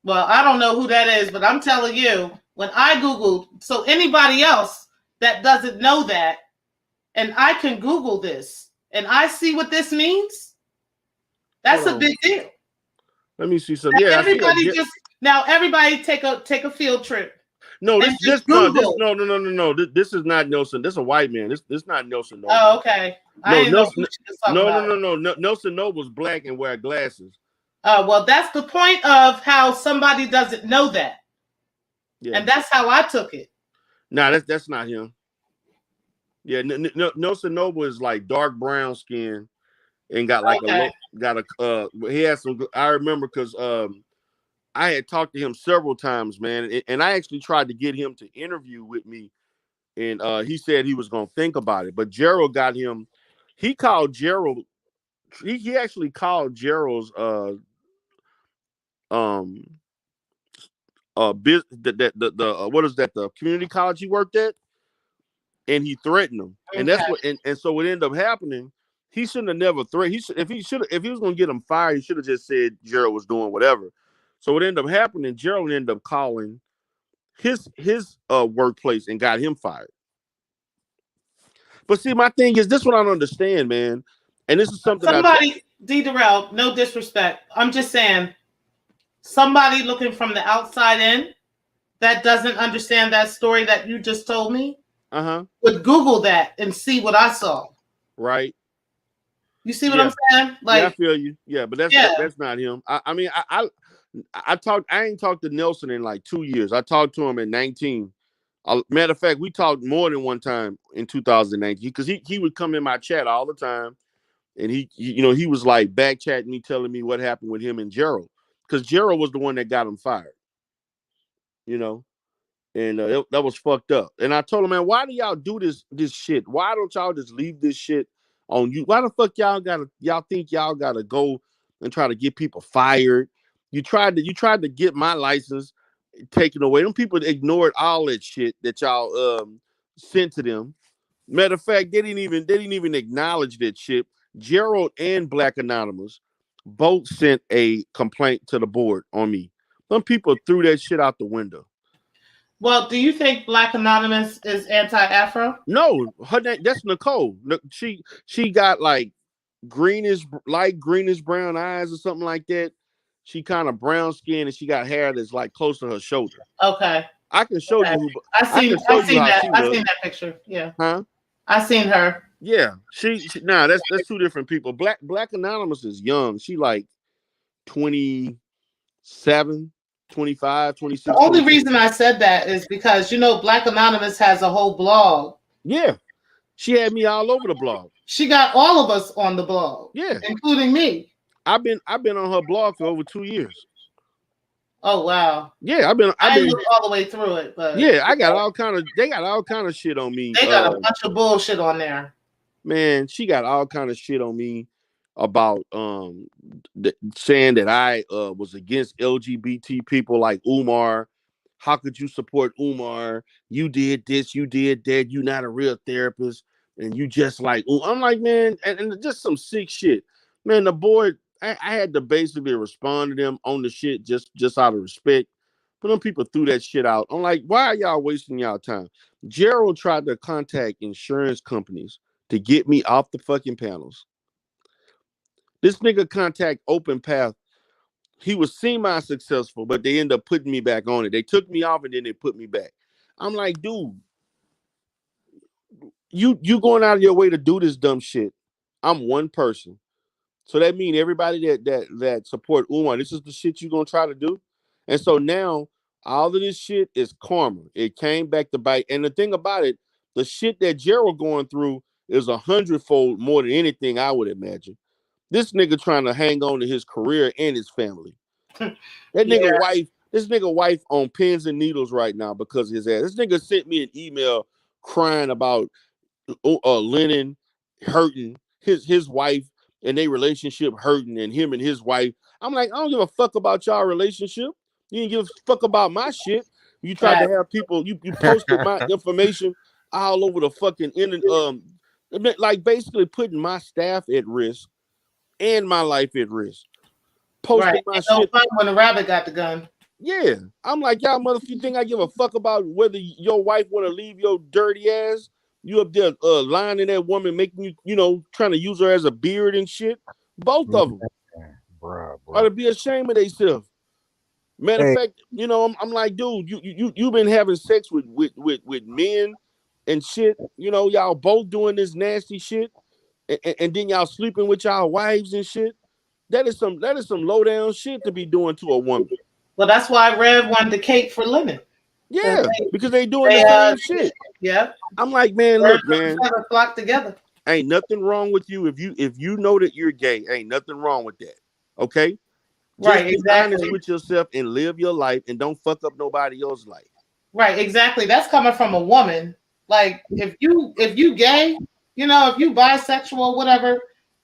Well, I don't know who that is, but I'm telling you, when I Googled, so anybody else that doesn't know that, and I can Google this, and I see what this means, that's a big deal. Let me see something. Yeah, everybody everybody take a field trip. No, this no. This is not Nelson. This is a white man. This not Nelson Noble. Oh, okay. I didn't know who she was talking about. No. Nelson Noble's black and wear glasses. Well, that's the point of how somebody doesn't know that. Yeah. And that's how I took it. Nah, that's not him. Yeah, Nelson Noble is like dark brown skin and got like he has some. I remember because I had talked to him several times, man, and I actually tried to get him to interview with me, and he said he was gonna think about it. But Gerald got him. He called Gerald. He actually called Gerald's the what is that, the community college he worked at, and he threatened him. Okay. And that's what and so what ended up happening. He shouldn't have never threatened. If he was gonna get him fired, he should have just said Gerald was doing whatever. So what ended up happening, Gerald ended up calling his workplace and got him fired. But see, my thing is, this is what I don't understand, man. And this is something DERELL, no disrespect. I'm just saying, somebody looking from the outside in that doesn't understand that story that you just told me would Google that and see what I saw. Right. You see what I'm saying? Like, I feel you. Yeah, but that's not him. I mean, I ain't talked to Nelson in like 2 years. I talked to him at 19. Matter of fact, we talked more than one time in 2019 because he would come in my chat all the time, and he was like back chatting me, telling me what happened with him and Gerald, because Gerald was the one that got him fired. And that was fucked up. And I told him, man, why do y'all do this shit? Why don't y'all just leave this shit on you? Why the fuck y'all think y'all gotta go and try to get people fired? You tried to get my license taken away. Them people ignored all that shit that y'all sent to them. Matter of fact, they didn't even acknowledge that shit. Gerald and Black Anonymous both sent a complaint to the board on me. Some people threw that shit out the window. Well, do you think Black Anonymous is anti-Afro? No, her name, that's Nicole. She got like light greenish brown eyes or something like that. She kind of brown skin and she got hair that's like close to her shoulder. Okay. I can show you. I've seen that picture. Yeah. Huh? I seen her. Yeah. She that's two different people. Black Anonymous is young. She like 27, 25, 26. The only reason I said that is because Black Anonymous has a whole blog. Yeah. She had me all over the blog. She got all of us on the blog. Yeah. Including me. I've been on her blog for over 2 years. Oh wow! Yeah, I didn't look all the way through it, but yeah, they got all kind of shit on me. They got a bunch of bullshit on there. Man, she got all kind of shit on me about saying that I was against LGBT people like Umar. How could you support Umar? You did this, you did that. You not a real therapist, and you just like I'm like, man, and just some sick shit. Man, the board. I had to basically respond to them on the shit just out of respect. But them people threw that shit out. I'm like, why are y'all wasting y'all time? Gerald tried to contact insurance companies to get me off the fucking panels. This nigga contact Open Path. He was semi-successful, but they ended up putting me back on it. They took me off and then they put me back. I'm like, dude, you going out of your way to do this dumb shit. I'm one person. So that means everybody that support Umar, this is the shit you're gonna try to do. And so now all of this shit is karma. It came back to bite. And the thing about it, the shit that Gerald going through is 100-fold more than anything I would imagine. This nigga trying to hang on to his career and his family. That nigga wife on pins and needles right now because of his ass. This nigga sent me an email crying about Lennon hurting his wife and their relationship hurting and him and his wife. I'm like, I don't give a fuck about y'all relationship. You didn't give a fuck about my shit. You tried to Right. have people. You posted my information all over the fucking internet. Like basically putting my staff at risk and my life at risk. Right. Posting my Ain't no shit. fun when the rabbit got the gun. Yeah, I'm like y'all motherfucker. You think I give a fuck about whether your wife want to leave your dirty ass? You up there lying in that woman, making trying to use her as a beard and shit. Both of them ought Bruh. to be ashamed of themselves. Matter of Hey, fact, I'm like, dude, you been having sex with men and shit. Y'all both doing this nasty shit, and then y'all sleeping with y'all wives and shit. That is some low down shit to be doing to a woman. Well, that's why Rev wanted the cape for Lemon. Yeah, because they doing the They same shit. yeah. I'm like, man, Birds look, of a man, feather flock together. ain't nothing wrong with you if you know that you're gay. Ain't nothing wrong with that. Okay, just Right, be honest exactly. with yourself and live your life, and don't fuck up nobody else's life. Right, exactly. That's coming from a woman. Like if you gay, if you bisexual, whatever,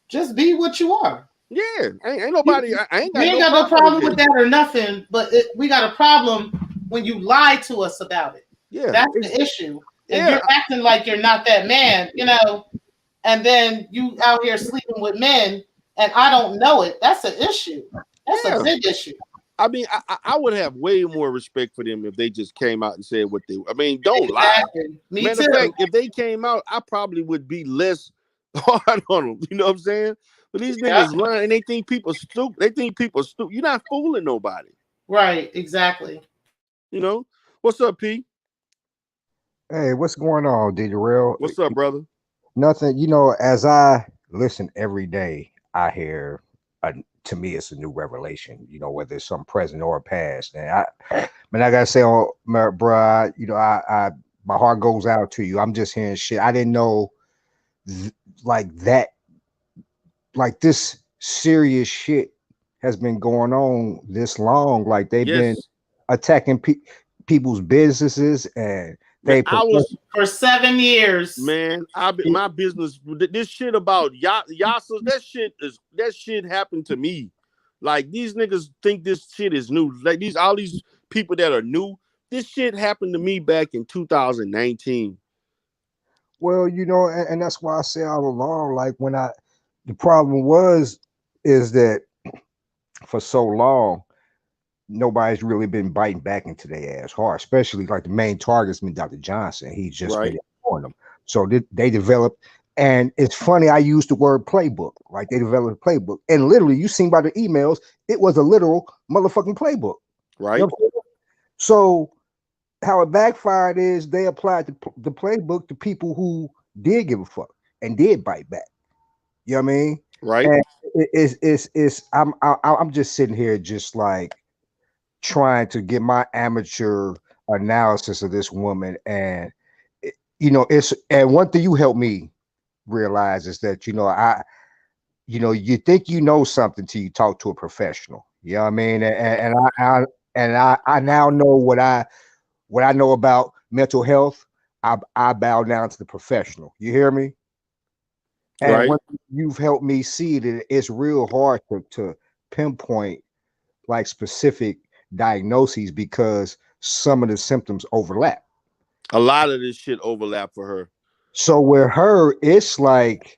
just be what you are. Yeah, ain't You, nobody. I ain't we got ain't no got no problem with problem with that. that or nothing, but we got a problem when you lie to us about it. Yeah, That's the issue. And yeah, you're acting like you're not that man, and then you out here sleeping with men and I don't know it. That's an issue. That's a yeah. big issue. I mean, I would have way more respect for them if they just came out and said what they. I mean, don't lie. Exactly. Me Matter of too. fact, if they came out, I probably would be less hard on them. You know what I'm saying? But these Yeah. niggas lying. They think people stupid. They think people stupid. You're not fooling nobody. Right, exactly. You know what's up, P? hey, what's going on, DERELL? What's up, brother? Nothing. As I listen every day, I hear. To me, it's a new revelation. Whether it's some present or past. And I gotta say, bruh, my heart goes out to you. I'm just hearing shit. I didn't know th- like that. Like this serious shit has been going on this long. Like they've been Yes, attacking people's businesses and man. they I protect. was For 7 years. man. My business. This shit about Yasas. That shit happened to me. Like these niggas think this shit is new. Like all these people that are new. This shit happened to me back in 2019. Well, and that's why I say all along, like the problem is that for so long, nobody's really been biting back into their ass hard, especially like the main target's been Dr. Johnson. He's just been Right, ignoring them. So they developed, and it's funny, I used the word playbook, like they developed a playbook. And literally, you seen by the emails, it was a literal motherfucking playbook. You know right, what I'm saying? So how it backfired is they applied the playbook to people who did give a fuck and did bite back. You know what I mean? right. And it's I'm just sitting here just like trying to get my amateur analysis of this woman, and it's and one thing you helped me realize is that you think you know something till you talk to a professional. You know what I mean? And I now know what I know about mental health. I bow down to the professional. You hear me? And Right. what you've helped me see that it's real hard to pinpoint like specific diagnoses because some of the symptoms overlap. A lot of this shit overlap for her. So with her, it's like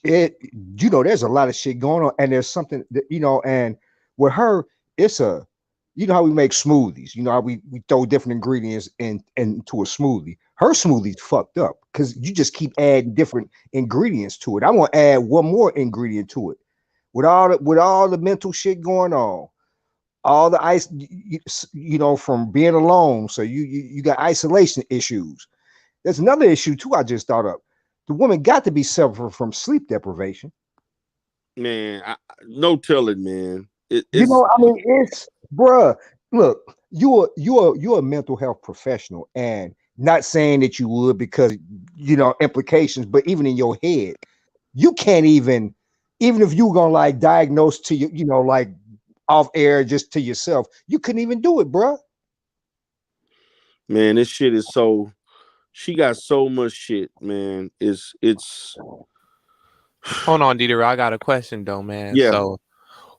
there's a lot of shit going on, and there's something that and with her, it's how we make smoothies. How we throw different ingredients into a smoothie. Her smoothie's fucked up because you just keep adding different ingredients to it. I want to add one more ingredient to it. With all the mental shit going on, all the from being alone, so you got isolation issues. There's another issue too I just thought of. The woman got to be suffering from sleep deprivation. Man, no telling, man. It's I mean, it's bruh. Look, you're a mental health professional, and not saying that you would because implications, but even in your head, you can't even if you were gonna like diagnose to you, like off air just to yourself, you couldn't even do it, bruh. man, this shit is so. She got so much shit, man. It's Hold on, Dieter. I got a question though, man. yeah. So,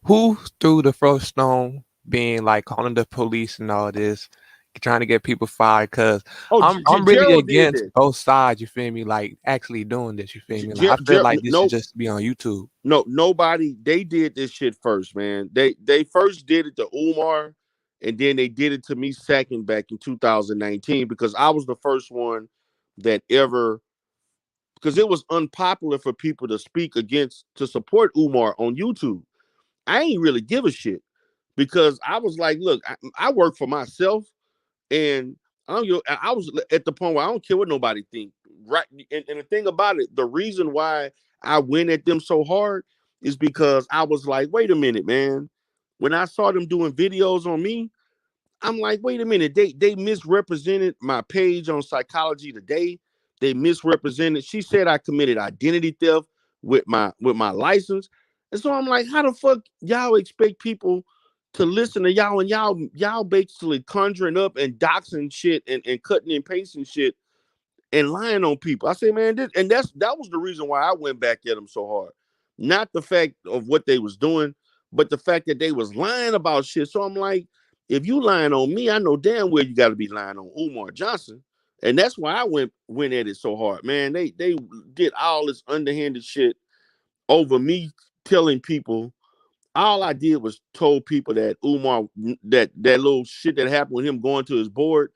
who threw the first stone being like calling the police and all this, trying to get people fired. Cause Oh, I'm really Gerald did against that. both sides. You feel me? Like actually doing this. You feel me? Like I feel like this should No, just be on YouTube. no, nobody. They did this shit first, man. They first did it to Umar, and then they did it to me second back in 2019 because I was the first one that ever, because it was unpopular for people to speak against to support Umar on YouTube. I ain't really give a shit because I was like, look, I work for myself, and I don't. I was at the point where I don't care what nobody think. Right, and the thing about it, the reason why I went at them so hard is because I was like, wait a minute, man. When I saw them doing videos on me, I'm like, wait a minute, they misrepresented my page on Psychology Today. They misrepresented. She said I committed identity theft with my license. And so I'm like, how the fuck y'all expect people to listen to y'all and y'all basically conjuring up and doxing shit and cutting and pasting shit and lying on people. I say, man, that was the reason why I went back at them so hard. Not the fact of what they was doing, but the fact that they was lying about shit. So I'm like, if you lying on me, I know damn well you got to be lying on Umar Johnson. And that's why I went at it so hard, man. They did all this underhanded shit over me telling people. All I did was told people that Umar, that little shit that happened with him going to his board.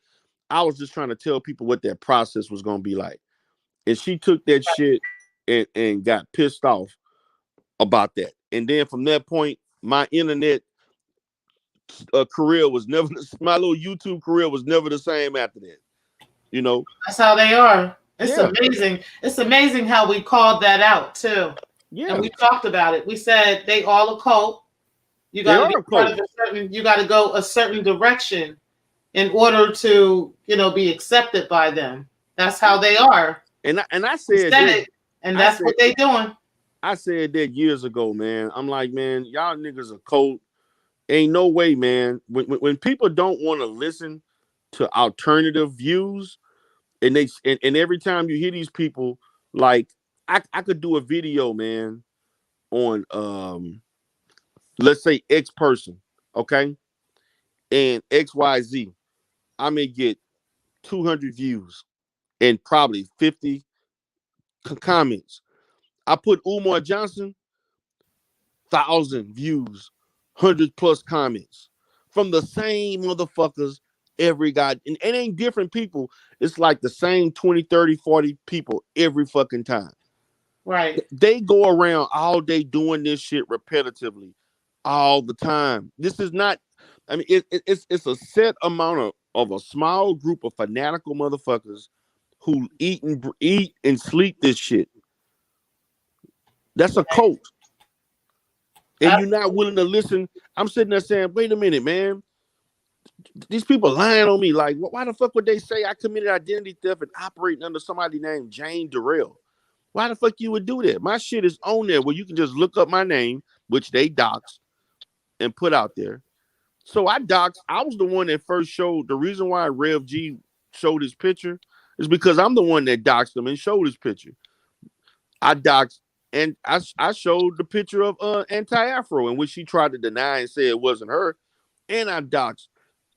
I was just trying to tell people what that process was gonna be like. And she took that shit and got pissed off about that. And then from that point, my internet career was never my little YouTube career was never the same after that. You know? That's how they are. It's Yeah. amazing. It's amazing how we called that out too. Yeah. And we talked about it. We said they all a cult. You They got to are be a part cult. of a certain. You got to go a certain direction in order to, be accepted by them. That's how they are. And I We said said that it, and that's what they doing. I said that years ago, man. I'm like, man, y'all niggas are cold. Ain't no way, man. When people don't want to listen to alternative views, and every time you hear these people, like I could do a video, man, on let's say X person, okay, and XYZ. I may get 200 views and probably 50 comments. I put Umar Johnson, 1,000 views, 100 plus comments from the same motherfuckers every god. And it ain't different people. It's like the same 20, 30, 40 people every fucking time. Right. They go around all day doing this shit repetitively all the time. This is not, I mean, it's a set amount of a small group of fanatical motherfuckers who eat and sleep this shit. That's a cult. And you're not willing to listen. I'm sitting there saying, wait a minute, man. These people lying on me. Like, why the fuck would they say I committed identity theft and operating under somebody named Jane DERELL? Why the fuck you would do that? My shit is on there where you can just look up my name, which they doxed and put out there. So I doxed. I was the one that first showed. The reason why Rev G showed his picture is because I'm the one that doxed him and showed his picture. I doxed and I showed the picture of Anti-Afro in which she tried to deny and say it wasn't her. And I doxed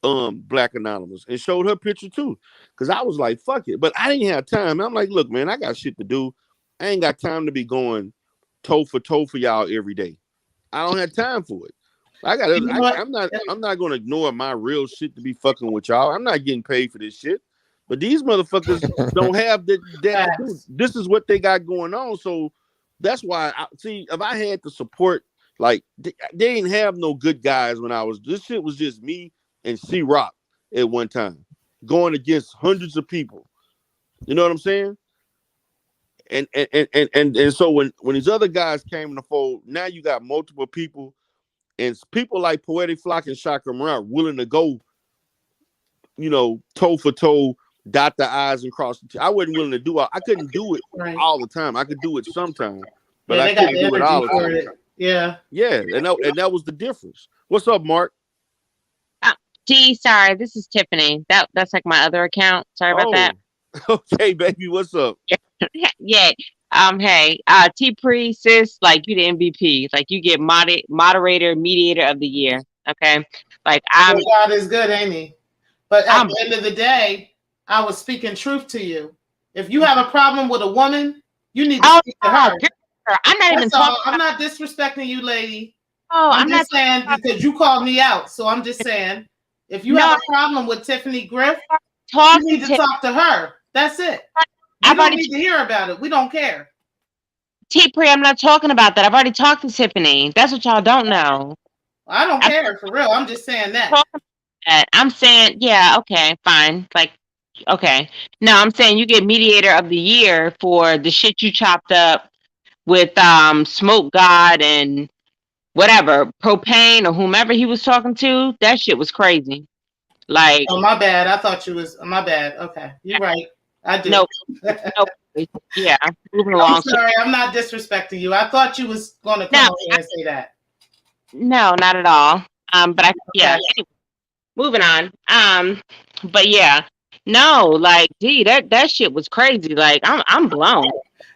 Black Anonymous and showed her picture too. Cause I was like, fuck it. But I didn't have time. I'm like, look, man, I got shit to do. I ain't got time to be going toe for y'all every day. I don't have time for it. I'm not gonna ignore my real shit to be fucking with y'all. I'm not getting paid for this shit. But these motherfuckers don't have that to do. This is what they got going on. So that's why I see if I had to support, like they didn't have no good guys when I was, this shit was just me and C Rock at one time going against hundreds of people. You know what I'm saying? And so when these other guys came in the fold, now you got multiple people, and people like Poetic Flock and Shakim are willing to go, toe for toe, dot the I's and cross the T's. I wasn't willing to do it. I couldn't do it all the time. I could do it sometimes, but I couldn't do it all the time. Yeah. Yeah, and that was the difference. What's up, Mark? T, sorry, this is Tiffany. That's like my other account. Sorry about that. Okay, baby, what's up? Yeah. Hey, T Pre, sis, like you the MVP. Like you get moderator, mediator of the year. Okay, like God is good, ain't he? But at I'm the end of the day, I was speaking truth to you. If you have a problem with a woman, you need to oh speak to her. girl, I'm not even That's all. talking. I'm not disrespecting you, lady. Oh, I'm I'm not just saying because you called me out. So I'm just saying, if you have no a problem with Tiffany Griff, you talking need to talk to her. That's it. We I've don't already need to hear about it. We don't care. T-Pre, I'm not talking about that. I've already talked to Tiffany. That's what y'all don't know. I don't I'm care for real. I'm just saying that. talking about that. I'm saying, yeah, okay, fine. Like, okay. No, I'm saying you get mediator of the year for the shit you chopped up with Smoke God and whatever, propane or whomever he was talking to. That shit was crazy. Like, Oh, my bad. I thought you was my bad. Okay, you're right. I do. no, no, yeah, moving I'm along. sorry. I'm not disrespecting you. I thought you was going to come No, over here and say that. no, not at all. But yeah. Okay. Anyway, moving on. But yeah, no, like, D, that shit was crazy. Like, I'm blown.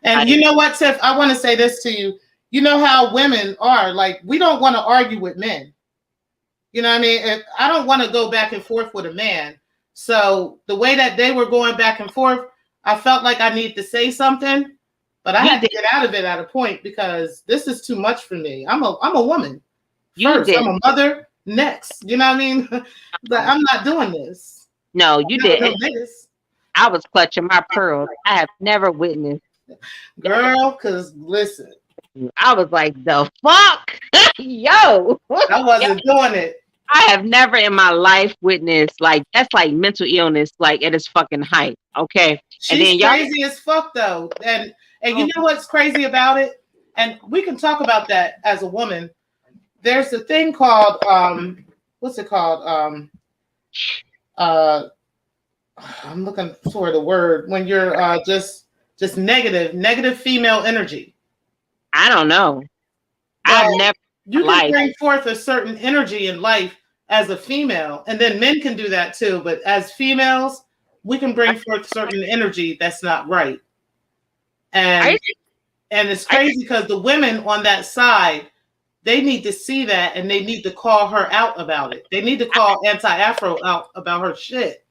And Like, you know what, Tiff? I want to say this to you. You know how women are. Like, we don't want to argue with men. You know what I mean? If I don't want to go back and forth with a man. So the way that they were going back and forth, I felt like I need to say something, but I had to get out of it at a point because this is too much for me. I'm a woman. First, I'm a mother. Next, you know what I mean? But I'm not doing this. No, you didn't. This. I was clutching my pearls. I have never witnessed. Girl, because listen. I was like, the fuck? Yo. I wasn't doing it. I have never in my life witnessed, like, that's like mental illness, like at its fucking height. Okay. She's and then crazy as fuck though. And you know what's crazy about it? And we can talk about that as a woman. There's a thing called what's it called? I'm looking for the word when you're just negative female energy. I don't know. Well, I've never. You can bring forth a certain energy in life as a female, and then men can do that too. But as females, we can bring forth certain energy that's not right. And it's crazy because the women on that side, they need to see that and they need to call her out about it. They need to call Anti-Afro out about her shit.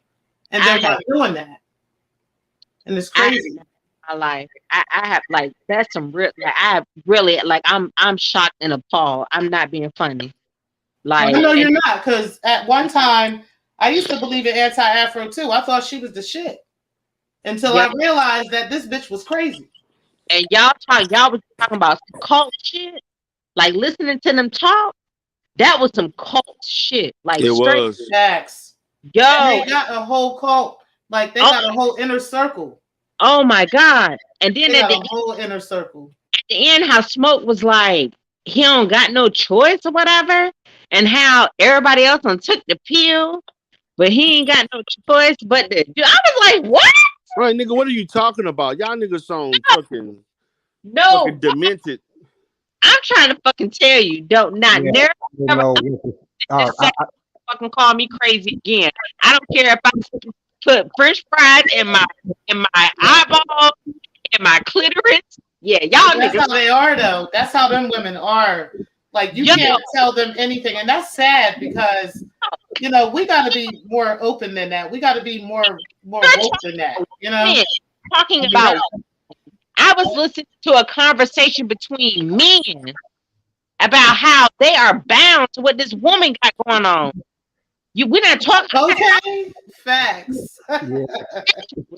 And they're not doing that. And it's crazy. My life. I have like that's some real like I really like I'm shocked and appalled. I'm not being funny. Like well, no, you're not, because at one time I used to believe in Anti-Afro too. I thought she was the shit. Until I realized that this bitch was crazy. And y'all was talking about cult shit. Like listening to them talk, that was some cult shit. Like it was facts. Yo, and they got a whole cult. Like they got a whole inner circle. Oh my God. And then they at got a whole inner circle. At the end, how Smoke was like, he don't got no choice or whatever. And how everybody else done took the pill, but he ain't got no choice but to do. I was like, what? Right, nigga, what are you talking about? Y'all niggas sound fucking demented. I'm trying to fucking tell you, don't never fucking call me crazy again. I don't care if I put French fries in my eyeball, in my clitoris. Yeah, y'all That's niggas. how they are though. That's how them women are. Like you can't tell them anything, and that's sad because you know we got to be more open than that. We got to be more woke than that. You know, talking about. I was listening to a conversation between men about how they are bound to what this woman got going on. We're not talking. Okay, facts. Yeah.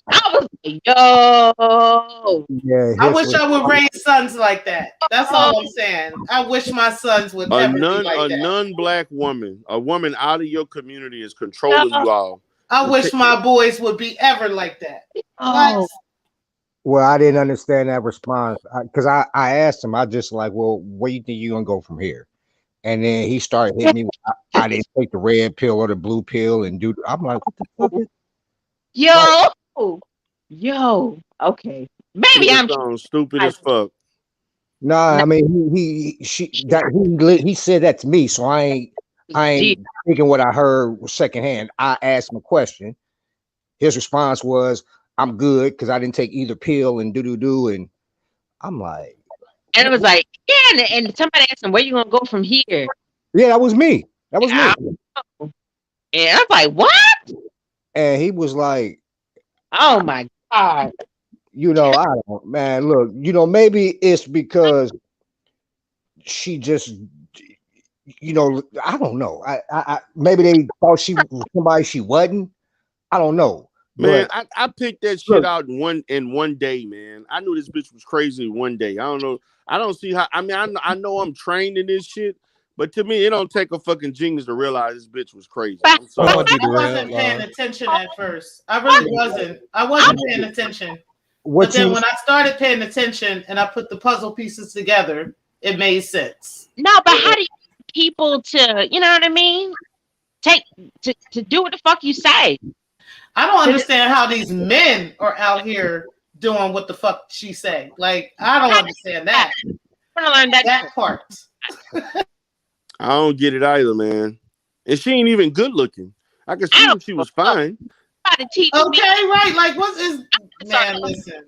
I was like, yo. Yeah, I wish I would raise sons like that. That's all I'm saying. I wish my sons would ever be like that. A non-black woman, a woman out of your community is controlling you all. I wish my boys would be ever like that. Oh. Well, I didn't understand that response because I asked him. I just like, well, where you think you gonna go from here? And then he started hitting me. I didn't take the red pill or the blue pill and do. I'm like, what the fuck is? Yo, okay. Maybe I'm stupid as fuck. No, I mean he said that to me, so I ain't thinking what I heard secondhand. I asked him a question. His response was, "I'm good because I didn't take either pill and do." And I'm like, and it was like, yeah, and somebody asked him, "Where you gonna go from here?" Yeah, that was me. That was me. Yeah, I was like, what? And he was like, Oh my God. I don't, man, look, maybe it's because she just, I don't know. I maybe they thought she was somebody she wasn't. I don't know. Man, But I picked that shit look, out in one day, man. I knew this bitch was crazy one day. I don't know. I don't see how. I mean, I know I'm trained in this shit, but to me, it don't take a fucking genius to realize this bitch was crazy. But, I'm Hold but sorry. on, Well, D I wasn't Darrell. paying attention at first. I I, really wasn't. I I, wasn't paying attention. But what then you when I started paying attention and I put the puzzle pieces together, it made sense. no, but how do you get people to, you know what I mean? Take to do what the fuck you say. I don't To, understand how these men are out here doing what the fuck she say. Like, I don't how do understand that? that. I'm gonna learn that That shit. part. I don't get it either, man. And she ain't even good looking. I could I see don't if she give was a fuck. fine. Try to teach me. Okay, right. Like, what is, Sorry. man, listen.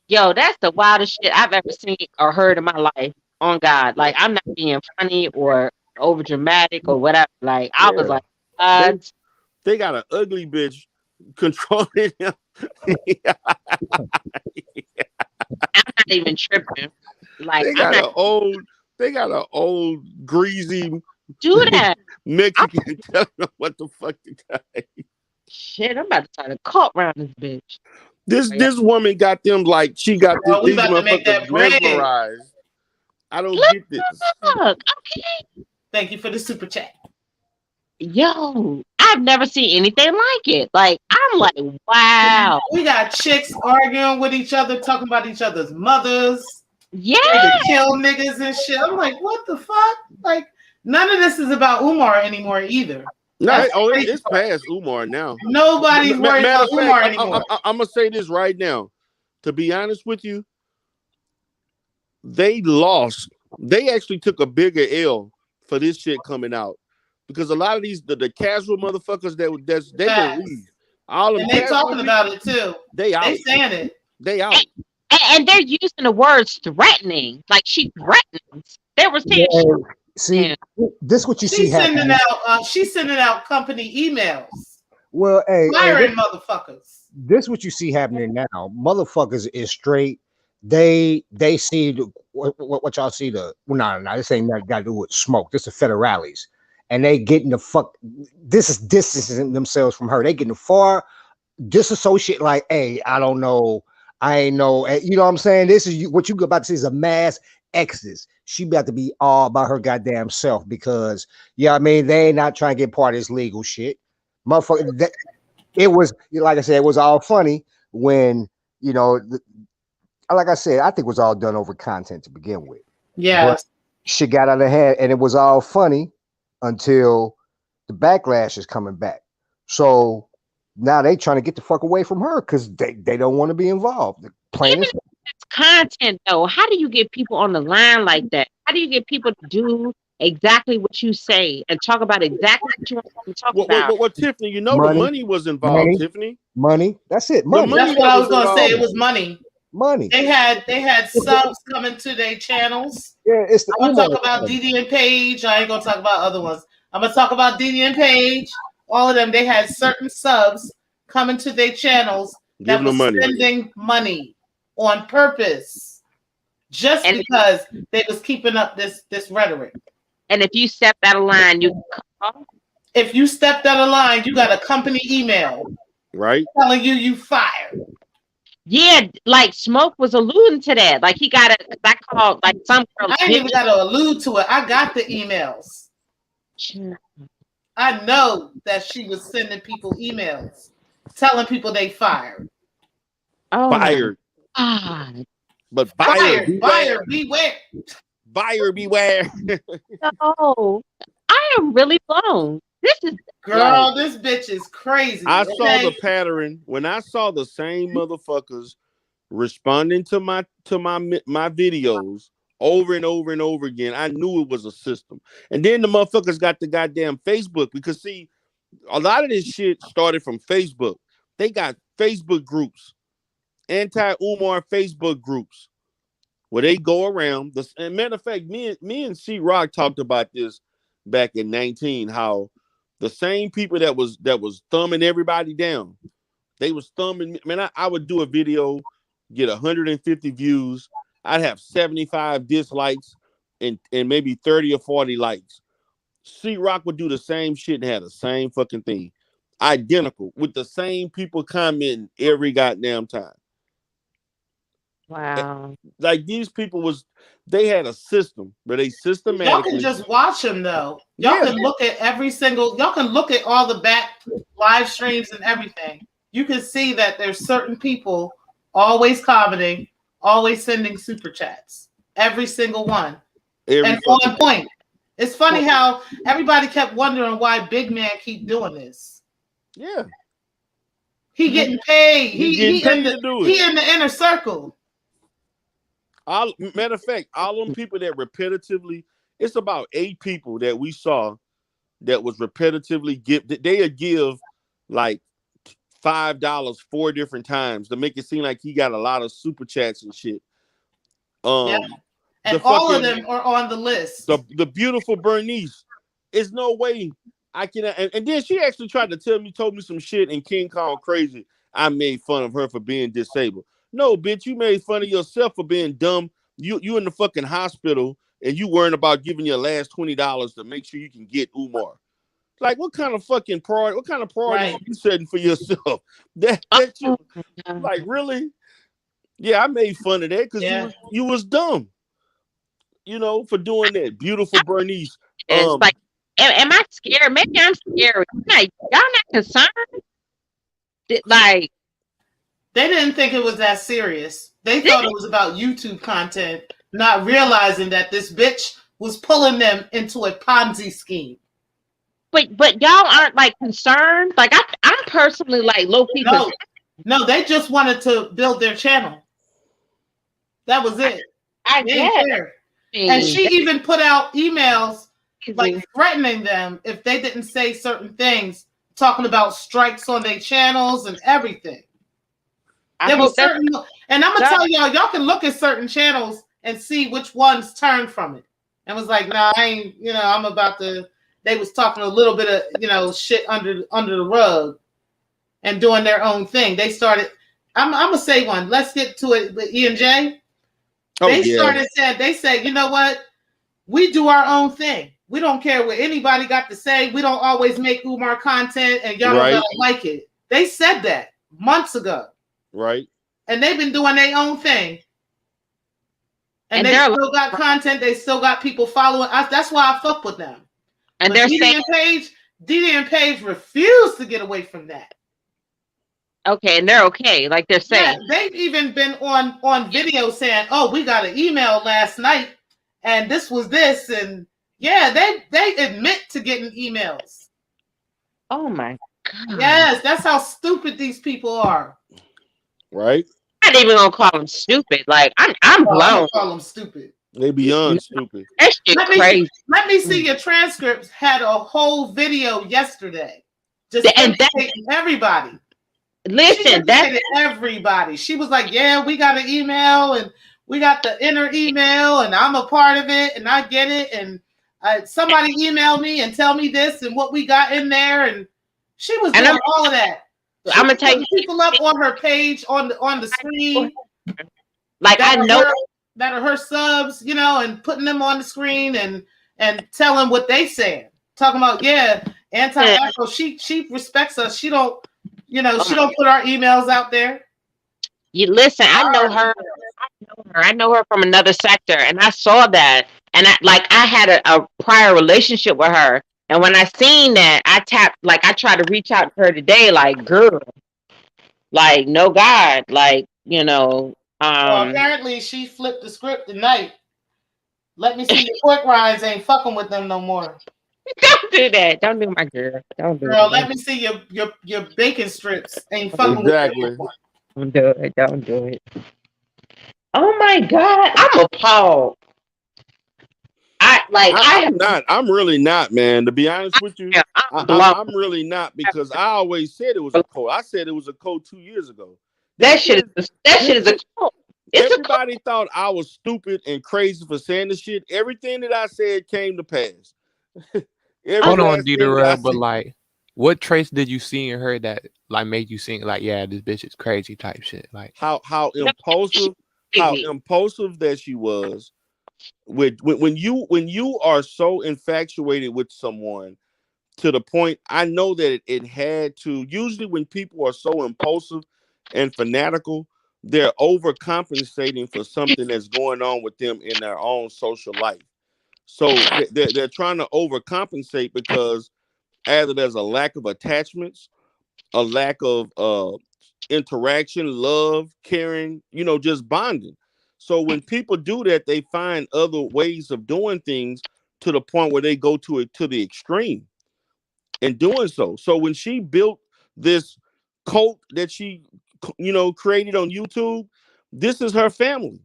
Yo, that's the wildest shit I've ever seen or heard in my life. On God, like I'm not being funny or over dramatic or whatever. Like I was Yeah, like, they what? they got an ugly bitch controlling him. I'm not even tripping. Like They I'm got not an old, they got an old greasy do that. I'm Mexican telling them what the fuck to do. shit. I'm about to start a cult around this bitch. This Like, this woman got them like she got Oh, we these about to make motherfuckers that bread. mesmerized. I don't look, get this. look, okay. Thank you for the super chat. Yo, I've never seen anything like it. Like I'm like, wow. We got chicks arguing with each other, talking about each other's mothers, Yeah. ready to kill niggas and shit. I'm like, what the fuck? Like, none of this is about Umar anymore either. No, That's the crazy it's part. past Umar now. Nobody's worried Matter about of fact, Umar anymore. I'm gonna say this right now. To be honest with you, they lost. They actually took a bigger L for this shit coming out because a lot of these the casual motherfuckers they gonna Facts. leave. All them And they casual talking people, about it too. they They out. saying it. They And, out. and they're using the words threatening. Like she threatens. They were saying shit. yeah, see, Man, this what you see happening. She's sending out company emails, Well, hey, firing motherfuckers. this what you see happening now. Motherfuckers is straight. They see what y'all see the no, this ain't nothing got to do with smoke. This is federales, and they getting the fuck. This is distancing themselves from her. They getting far disassociate. Like, hey, I don't know. I ain't know. You know what I'm saying? This is what you about to see is a mass exodus. She about to be all about her goddamn self because I mean they ain't not trying to get part of this legal shit, motherfucker. It was like I said, it was all funny when like I said, I think it was all done over content to begin with. But Yes. shit got out of hand, and it was all funny until the backlash is coming back. So now they trying to get the fuck away from her because they don't want to be involved. Plain even as if it's content though, how do you get people on the line like that? How do you get people to do exactly what you say and talk about exactly what you want them to talk about? What Tiffany? You know the money, money was involved, money, Tiffany. money. That's it. The Money, money That's what that I was was gonna say. It involved. was money. money. They had subs coming to their channels. Yeah, it's the I'm gonna Umar talk about thing. Didi and Paige. I ain't gonna talk about other ones. I'm gonna talk about Didi and Paige. All of them. They had certain subs coming to their channels that Giving them was money. spending money on purpose, just And because they was keeping up this rhetoric. and if you step out of line, you call. If you stepped out of line, you got a company email Right? telling you fired. Yeah, like Smoke was alluding to that. Like he got it. I called like some girl I ain't even got to allude to it. I got the emails. I know that she was sending people emails telling people they fired. Oh my Fired. God. But Fired. Buyer beware. Buyer beware. No. I am really blown. This is Girl, this bitch is crazy. I Okay? saw the pattern when I saw the same motherfuckers responding to my videos over and over and over again. I knew it was a system. And then the motherfuckers got the goddamn Facebook because see, a lot of this shit started from Facebook. They got Facebook groups, anti-Umar Facebook groups. where they go around. And matter of fact, me and C Rock talked about this back in 19. How the same people that was thumbing everybody down, they was thumbing. Man, I would do a video, get 150 views. I'd have 75 dislikes and maybe 30 or 40 likes. C Rock would do the same shit and have the same fucking thing, identical, with the same people commenting every goddamn time. Wow. Like these people they had a system, but they systematically. Y'all can just watch them though. Y'all can look at y'all can look at all the back live streams and everything. You can see that there's certain people always commenting, always sending super chats. Every single one. And on point. It's funny how everybody kept wondering why Big Man keep doing this. Yeah. He getting paid. He in the inner circle. Matter of fact, all them people that repetitively, it's about 8 people that we saw that was repetitively they'd give like $5 4 different times to make it seem like he got a lot of super chats and shit. And all of them are on the list. The beautiful Bernice. There's no way I can. And then she actually tried to told me some shit in King Kong Crazy. I made fun of her for being disabled. No, bitch, you made fun of yourself for being dumb. You in the fucking hospital and you worrying about giving your last $20 to make sure you can get Umar. Like, what kind of fucking priority? What kind of priority are you setting for yourself? That shit, like, really? Yeah, I made fun of that because you was dumb. You know, for doing that. Beautiful Bernice. It's like, am I scared? Maybe I'm scary. Y'all not concerned? Like, they didn't think it was that serious. They thought it was about YouTube content, not realizing that this bitch was pulling them into a Ponzi scheme. But y'all aren't like concerned. Like I'm personally like low key. No, they just wanted to build their channel. That was it. I get. And she even put out emails like threatening them if they didn't say certain things, talking about strikes on their channels and everything. There was certain, and I'm gonna tell y'all can look at certain channels and see which ones turned from it. And was like, nah, I ain't, I'm about to. They was talking a little bit of, shit under the rug and doing their own thing. They started. I'm gonna say one. Let's get to it with E and J. They said, you know what? We do our own thing. We don't care what anybody got to say. We don't always make Umar content, and y'all don't like it. They said that months ago. Right. And they've been doing their own thing. And they still got content. They still got people following us. That's why I fuck with them. And they're saying Didi and Paige refuse to get away from that. Okay, and they're okay. Like they're saying. Yeah, they've even been on video saying, oh, we got an email last night and this was this. And yeah, they admit to getting emails. Oh my God. Yes, that's how stupid these people are. Right. I'm not even gonna call them stupid. Like I'm blown. I'm gonna call them stupid. They beyond stupid. That shit crazy. Let me see your transcripts. Had a whole video yesterday. Just everybody. Listen, that's everybody. She was like, yeah, we got an email and we got the inner email and I'm a part of it and I get it. And somebody emailed me and tell me this and what we got in there. And she was doing all of that. I'm gonna tell you, people up on her page on the screen. Like I know that are her subs, and putting them on the screen and telling what they saying. Talking about, anti-Afro. She respects us. She don't, she don't put our emails out there. You listen, I know her. I know her from another sector, and I saw that. And I had a prior relationship with her. And when I seen that, I tried to reach out to her today, like, girl, like, no God, like, Well, apparently she flipped the script tonight. Let me see your pork rinds ain't fucking with them no more. Don't do that. Don't do my girl. Don't do girl, let me see your bacon strips ain't fucking with them no more. Don't do it. Don't do it. Oh my God, I'm appalled. I'm really not, man. To be honest with you, I'm really not, because I always said it was a code. I said it was a code 2 years ago. That shit is a code. Everybody thought I was stupid and crazy for saying the shit. Everything that I said came to pass. Every Hold on, last thing that I DERELL, but said. like, what traits did you see in her that like made you think like, yeah, this bitch is crazy type shit? Like, How No, she crazy. impulsive that she was. When you are so infatuated with someone to the point, I know that it had to. Usually, when people are so impulsive and fanatical, they're overcompensating for something that's going on with them in their own social life. So they're trying to overcompensate because either there's a lack of attachments, a lack of interaction, love, caring, just bonding. So when people do that, they find other ways of doing things to the point where they go to it to the extreme in doing so. So when she built this cult that she, created on YouTube, this is her family.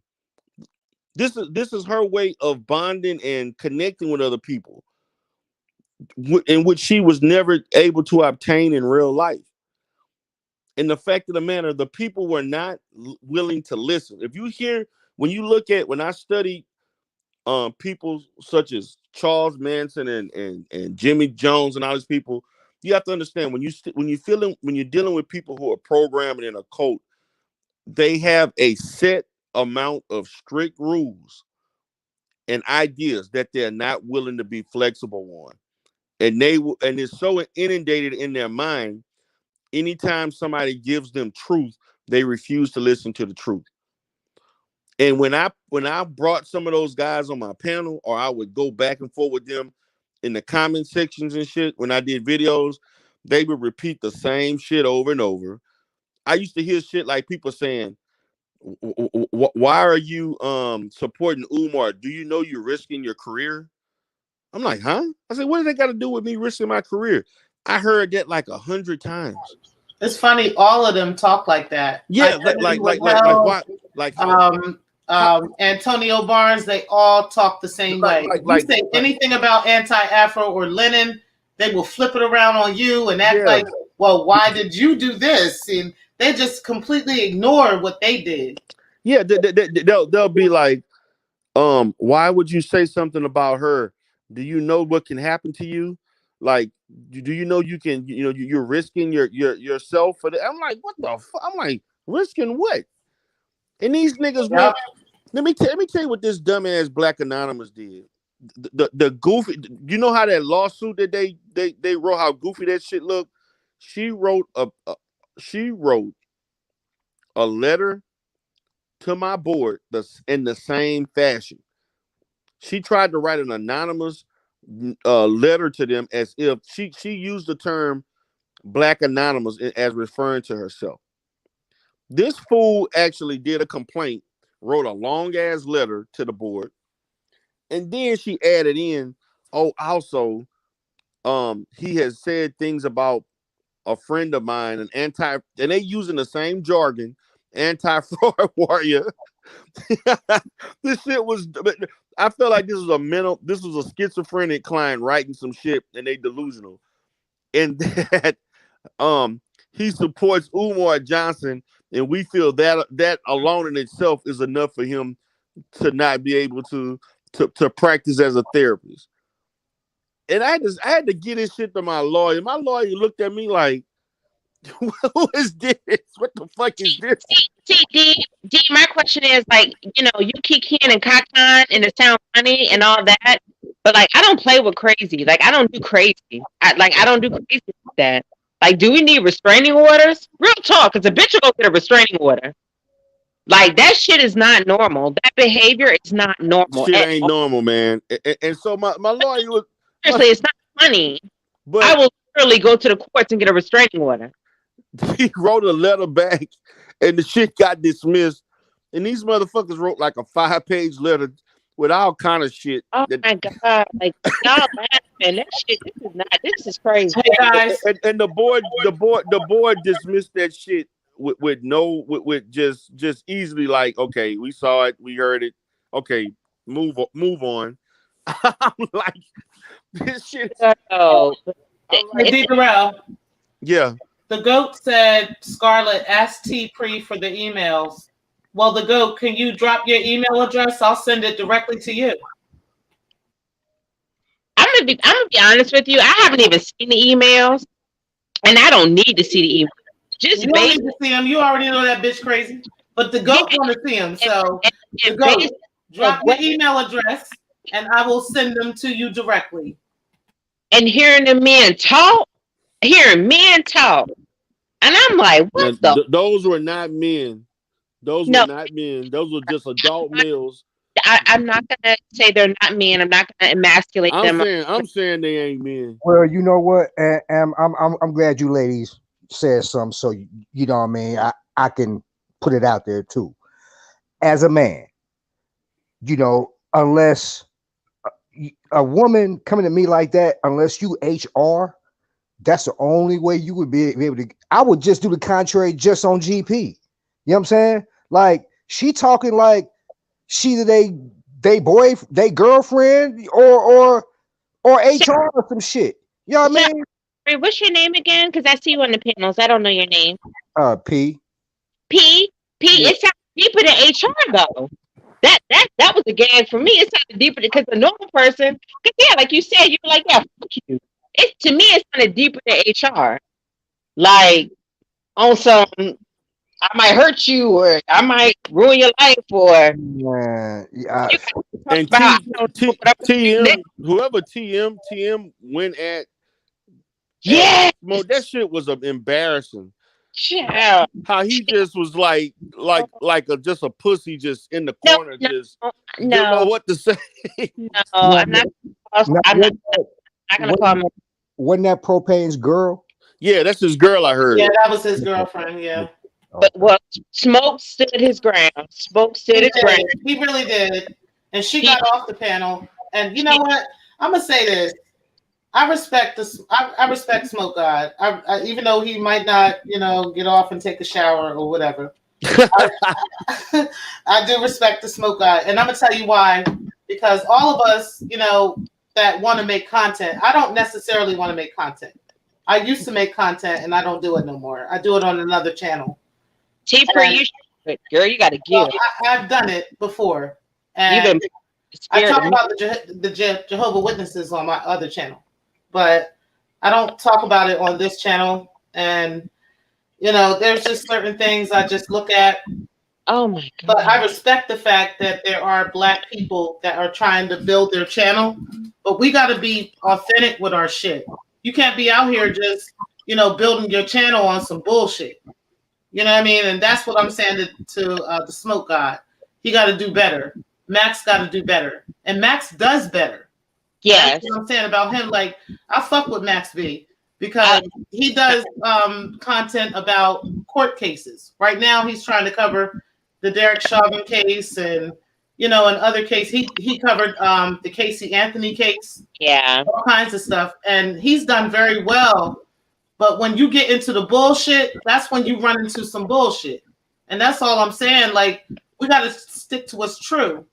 This is her way of bonding and connecting with other people, in which she was never able to obtain in real life. And the fact of the matter, the people were not willing to listen. If you hear, when I study people such as Charles Manson and Jimmy Jones and all these people, you have to understand when you're dealing with people who are programming in a cult, they have a set amount of strict rules and ideas that they're not willing to be flexible on. And it's so inundated in their mind. Anytime somebody gives them truth, they refuse to listen to the truth. And when I brought some of those guys on my panel, or I would go back and forth with them in the comment sections and shit, when I did videos, they would repeat the same shit over and over. I used to hear shit like people saying, Why are you supporting Umar? Do you know you're risking your career?" I'm like, huh? I said, what does that got to do with me risking my career? I heard that like 100 times. It's funny, all of them talk like that. Yeah, why? Like Antonio Barnes, they all talk the same way. You say anything about anti-Afro or Lenin, they will flip it around on you and act like, well, why did you do this? And they just completely ignore what they did. Yeah, they'll be like, why would you say something about her? Do you know what can happen to you? Like, do you know you're risking yourself for that? I'm like, what the fuck? I'm like, risking what? And these niggas went. Let me tell you what this dumbass Black Anonymous did. The goofy. You know how that lawsuit that they wrote, how goofy that shit looked. She wrote a letter to my board in the same fashion. She tried to write an anonymous letter to them, as if she used the term Black Anonymous as referring to herself. This fool actually did a complaint, wrote a long ass letter to the board, and then she added in, oh, also, he has said things about a friend of mine, and they using the same jargon, anti-fraud warrior. This shit was. I felt like this was a schizophrenic client writing some shit, and they delusional, and that he supports Umar Johnson, and we feel that alone in itself is enough for him to not be able to practice as a therapist. And I had to get this shit to my lawyer. My lawyer looked at me like, "Who is this? What the fuck is this?" See, D, my question is like, you kick in and cock on and it sounds funny and all that, but like, I don't play with crazy. Like, I don't do crazy. I don't do crazy like that. Like, do we need restraining orders? Real talk, because a bitch will go get a restraining order. Like, that shit is not normal. That behavior is not normal. Shit ain't normal, man. And so my lawyer was seriously, it's not funny. But I will literally go to the courts and get a restraining order. He wrote a letter back, and the shit got dismissed. And these motherfuckers wrote like a 5-page letter with all kind of shit. Oh my god! Like, y'all laughing? That shit. This is crazy. Hey guys, and the board dismissed that shit with just easily, like, okay, we saw it, we heard it, okay, move on. I'm like, this shit. Oh, hey, DERELL. Yeah. The GOAT said, Scarlett, ask T Pre for the emails. Well, the GOAT, can you drop your email address? I'll send it directly to you. I'm gonna be honest with you. I haven't even seen the emails, and I don't need to see the emails. You Just don't based, need to see him. You already know that bitch crazy. But the yeah, GOAT want to see him. So the and GOAT, based of drop your what email address and I will send them to you directly. and hearing men talk, and I'm like, Now, what the those were not men. Those were no? not men. Those were just adult males. I'm not gonna say they're not men. I'm not gonna emasculate them. I'm saying they ain't men. Well, you know what? And I'm glad you ladies said something. So you know what I mean. I can put it out there too. As a man, you know, unless a woman coming to me like that, unless you HR, that's the only way you would be able to. I would just do the contrary just on GP. You know what I'm saying? Like she talking like she they girlfriend or HR or some shit. You know what I mean? Sorry, what's your name again? Because I see you on the panels. I don't know your name. P. P. P. Yeah. It sounds deeper than HR though. That was a gag for me. It sounded deeper because a normal person. Cause yeah, like you said, you were like, yeah, fuck you. It to me, it sounded deeper than HR. Like on some, I might hurt you, or I might ruin your life, or Man, you yeah, gotta talk And about I don't know what I'm gonna do next. Whoever TM went at Yeah, that shit was embarrassing. yeah. How he just was like just a pussy just in the No, corner, no, just don't know no, what to say. no. yeah, not, I'm not. wasn't Not gonna call him. that, wasn't that Propane's girl? Yeah, that's his girl. I Yeah, heard. that was his girlfriend. Yeah. But Okay. well, Smoke stood his ground. Smoke stood He his ground. did. He really did. And she He, got off the panel. And you know what? I'm gonna say this. I respect this. I respect Smoke God. Even though he might not, get off and take a shower or whatever. I do respect the Smoke God, and I'm gonna tell you why. Because all of us, that want to make content. I don't necessarily want to make content. I used to make content, and I don't do it no more. I do it on another channel. T per And you, girl. You got to well, give. I've done it before, You've and been I scared talk of me. about the Jehovah Witnesses on my other channel, but I don't talk about it on this channel. And there's just certain things I just look at. Oh my But I god. respect the fact that there are Black people that are trying to build their channel, but we got to be authentic with our shit. You can't be out here just building your channel on some bullshit. You know what I mean? And that's what I'm saying to the Smoke God. He got to do better. Max got to do better, and Max does better. That's Yes. what I'm saying about him. Like, I fuck with Max B because he does content about court cases. Right now, he's trying to cover the Derek Chauvin case and and other case. He covered the Casey Anthony case, Yeah. all kinds of stuff, and he's done very well. But when you get into the bullshit, that's when you run into some bullshit, and that's all I'm saying. Like, we got to stick to what's true.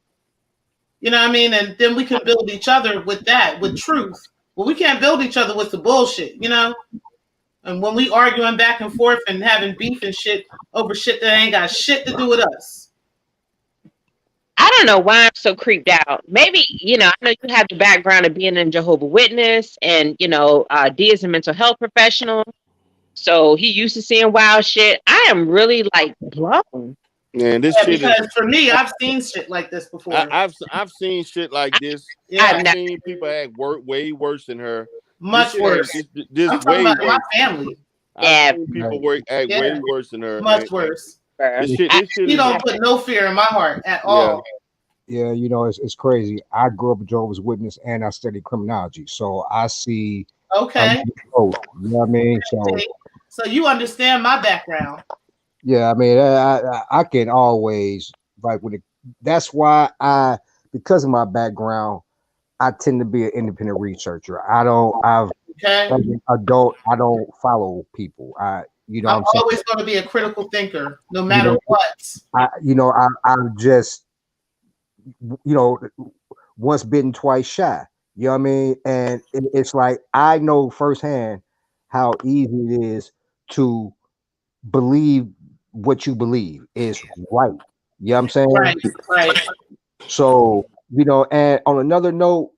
You know what I mean? And then we can build each other with that, with truth. Well, we can't build each other with the bullshit. And when we arguing back and forth and having beef and shit over shit that ain't got shit to do with us. I don't know why I'm so creeped out. Maybe, I know you have the background of being in Jehovah Witness and, D is a mental health professional. So he used to seeing wild shit. I am really like blown. Man, this Yeah, shit is. because for me, I've seen shit like this before. I've seen shit like this. Yeah, I've seen people act way worse than her. much worse. This I'm talking way about my worse. family. I've seen people act Yeah. way worse than her. Much worse. This shit He is. don't put no fear in my heart at all. Yeah, it's crazy. I grew up a Jehovah's Witness and I studied criminology, so I see. Okay. You know what I mean? So you understand my background. Yeah, I mean, I can always like when it. That's why because of my background, I tend to be an independent researcher. I don't follow people. I'm what I'm saying? always going to be a critical thinker, no matter what. I'm just once bitten, twice shy. You know what I mean? And it's like I know firsthand how easy it is to believe what you believe is right. You know what I'm saying? Right. So, and on another note,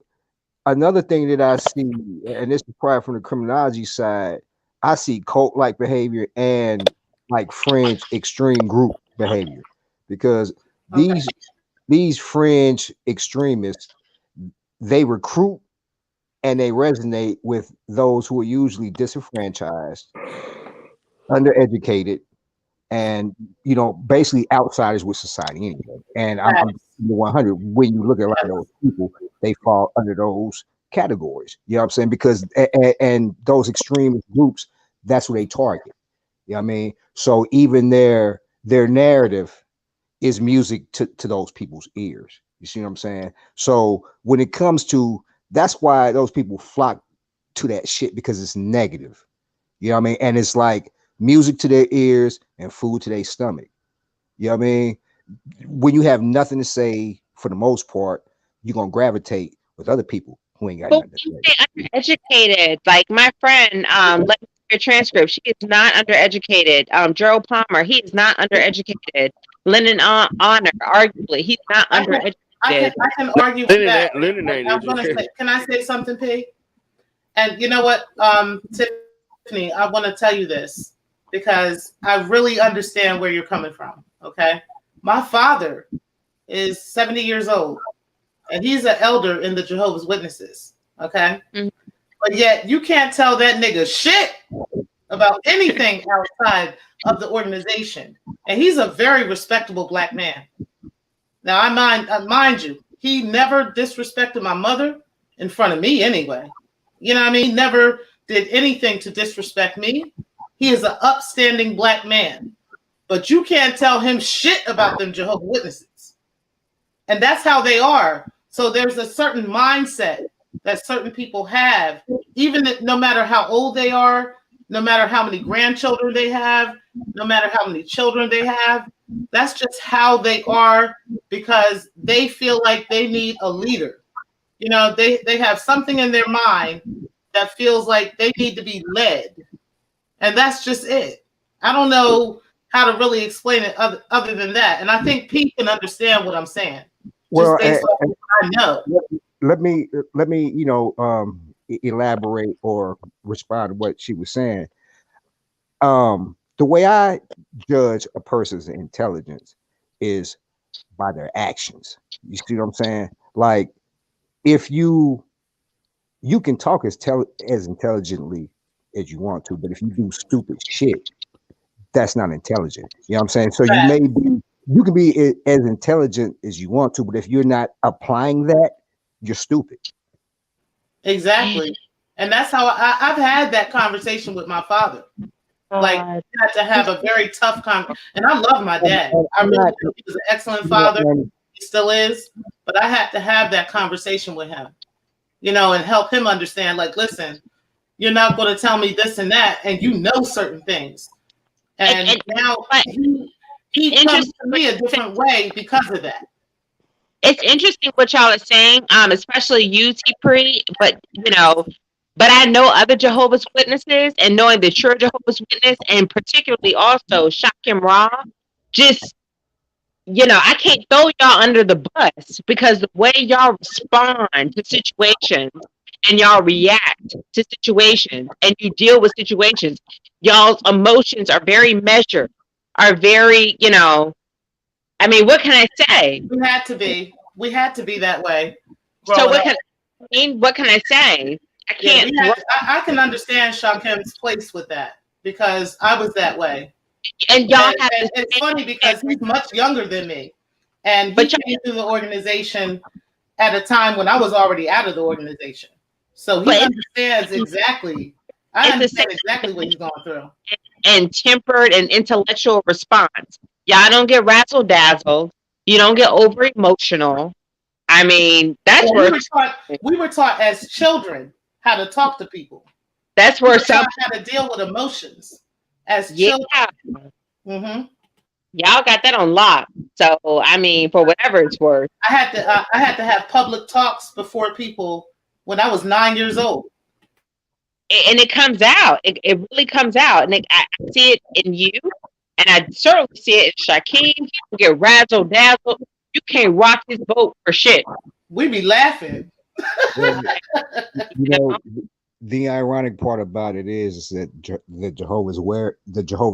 another thing that I see, and this is probably from the criminology side, I see cult like behavior and like fringe extreme group behavior because Okay. these fringe extremists, they recruit and they resonate with those who are usually disenfranchised, undereducated, and basically outsiders with society anyway. And I'm Facts. 100. When you look at a lot of Yes. those people, they fall under those categories. You know what I'm saying? Because and those extreme groups, that's what they target. You know what I mean? So even their narrative is music to those people's ears. You see what I'm saying? So when it comes to, that's why those people flock to that shit, because it's negative. You know what I mean? And it's like music to their ears and food to their stomach. You know what I mean? When you have nothing to say, for the most part, you're gonna gravitate with other people who ain't got But nothing when to you say undereducated, like my friend, let me see your transcript. She is not undereducated. Gerald Palmer, he is not undereducated. Lyndon Honor, arguably, he's not I can, undereducated. I can argue with that. Lennon ain't I'm gonna educated. say, can I say something, P? And you know what, Tiffany, I want to tell you this because I really understand where you're coming from. Okay, my father is 70 years old, and he's an elder in the Jehovah's Witnesses. Okay, Mhm. but yet you can't tell that nigga shit about anything outside of the organization, and he's a very respectable black man. Now, mind you, he never disrespected my mother in front of me anyway. You know what I mean? He never did anything to disrespect me. He is an upstanding black man. But you can't tell him shit about them Jehovah's Witnesses. And that's how they are. So there's a certain mindset that certain people have, even no matter how old they are, no matter how many grandchildren they have, no matter how many children they have. That's just how they are because they feel like they need a leader. They have something in their mind that feels like they need to be led. And that's just it. I don't know how to really explain it other than that. And I think Pete can understand what I'm saying, just well, based off what I know. let me elaborate or respond to what she was saying. The way I judge a person's intelligence is by their actions. You see what I'm saying? Like, if you can talk as intelligently as you want to, but if you do stupid shit, that's not intelligent. You know what I'm saying? So you can be as intelligent as you want to, but if you're not applying that, you're stupid. Exactly. And that's how I've had that conversation with my father. Like, God. you had to have a very tough conversation. And I love my dad. I I'm really not, think he was an excellent you know, father. and He still is. But I had to have that conversation with him, and help him understand, like, listen, you're not going to tell me this and that, and you know certain things. And And now but he comes interesting to what me a you're saying. different way because of that. It's interesting what y'all are saying, especially you, T Pre, but I know other Jehovah's Witnesses, and knowing that you're a Jehovah's Witness, and particularly also Shakim Ra, just I can't throw y'all under the bus because the way y'all respond to situations and y'all react to situations and you deal with situations, y'all's emotions are very measured, are very, I mean, what can I say? We had to be. We had to be that way So growing up. what can I say? I Yeah, can't we had. I can understand Shakim's place with that because I was that way. and y'all have And the it's same, funny because he's much younger than me, and he but came to the organization at a time when I was already out of the organization. So he but understands exactly. I it's the understand same exactly what he's going through. and tempered and intellectual response. Y'all don't get razzle dazzled. You don't get over emotional. I mean, Well, we were taught as children how to talk to people. that's We where were some taught how to deal with emotions as yeah, children. hmm y'all got that on lock. So I mean, for whatever it's worth, I had to have public talks before people when I was 9 years old. and it comes out. It really comes out, and I see it in you, And I certainly see it in Shakim. You get razzle dazzle. You can't rock his boat for shit. We be laughing. Well, you know, the ironic part about it is that the Jehovah's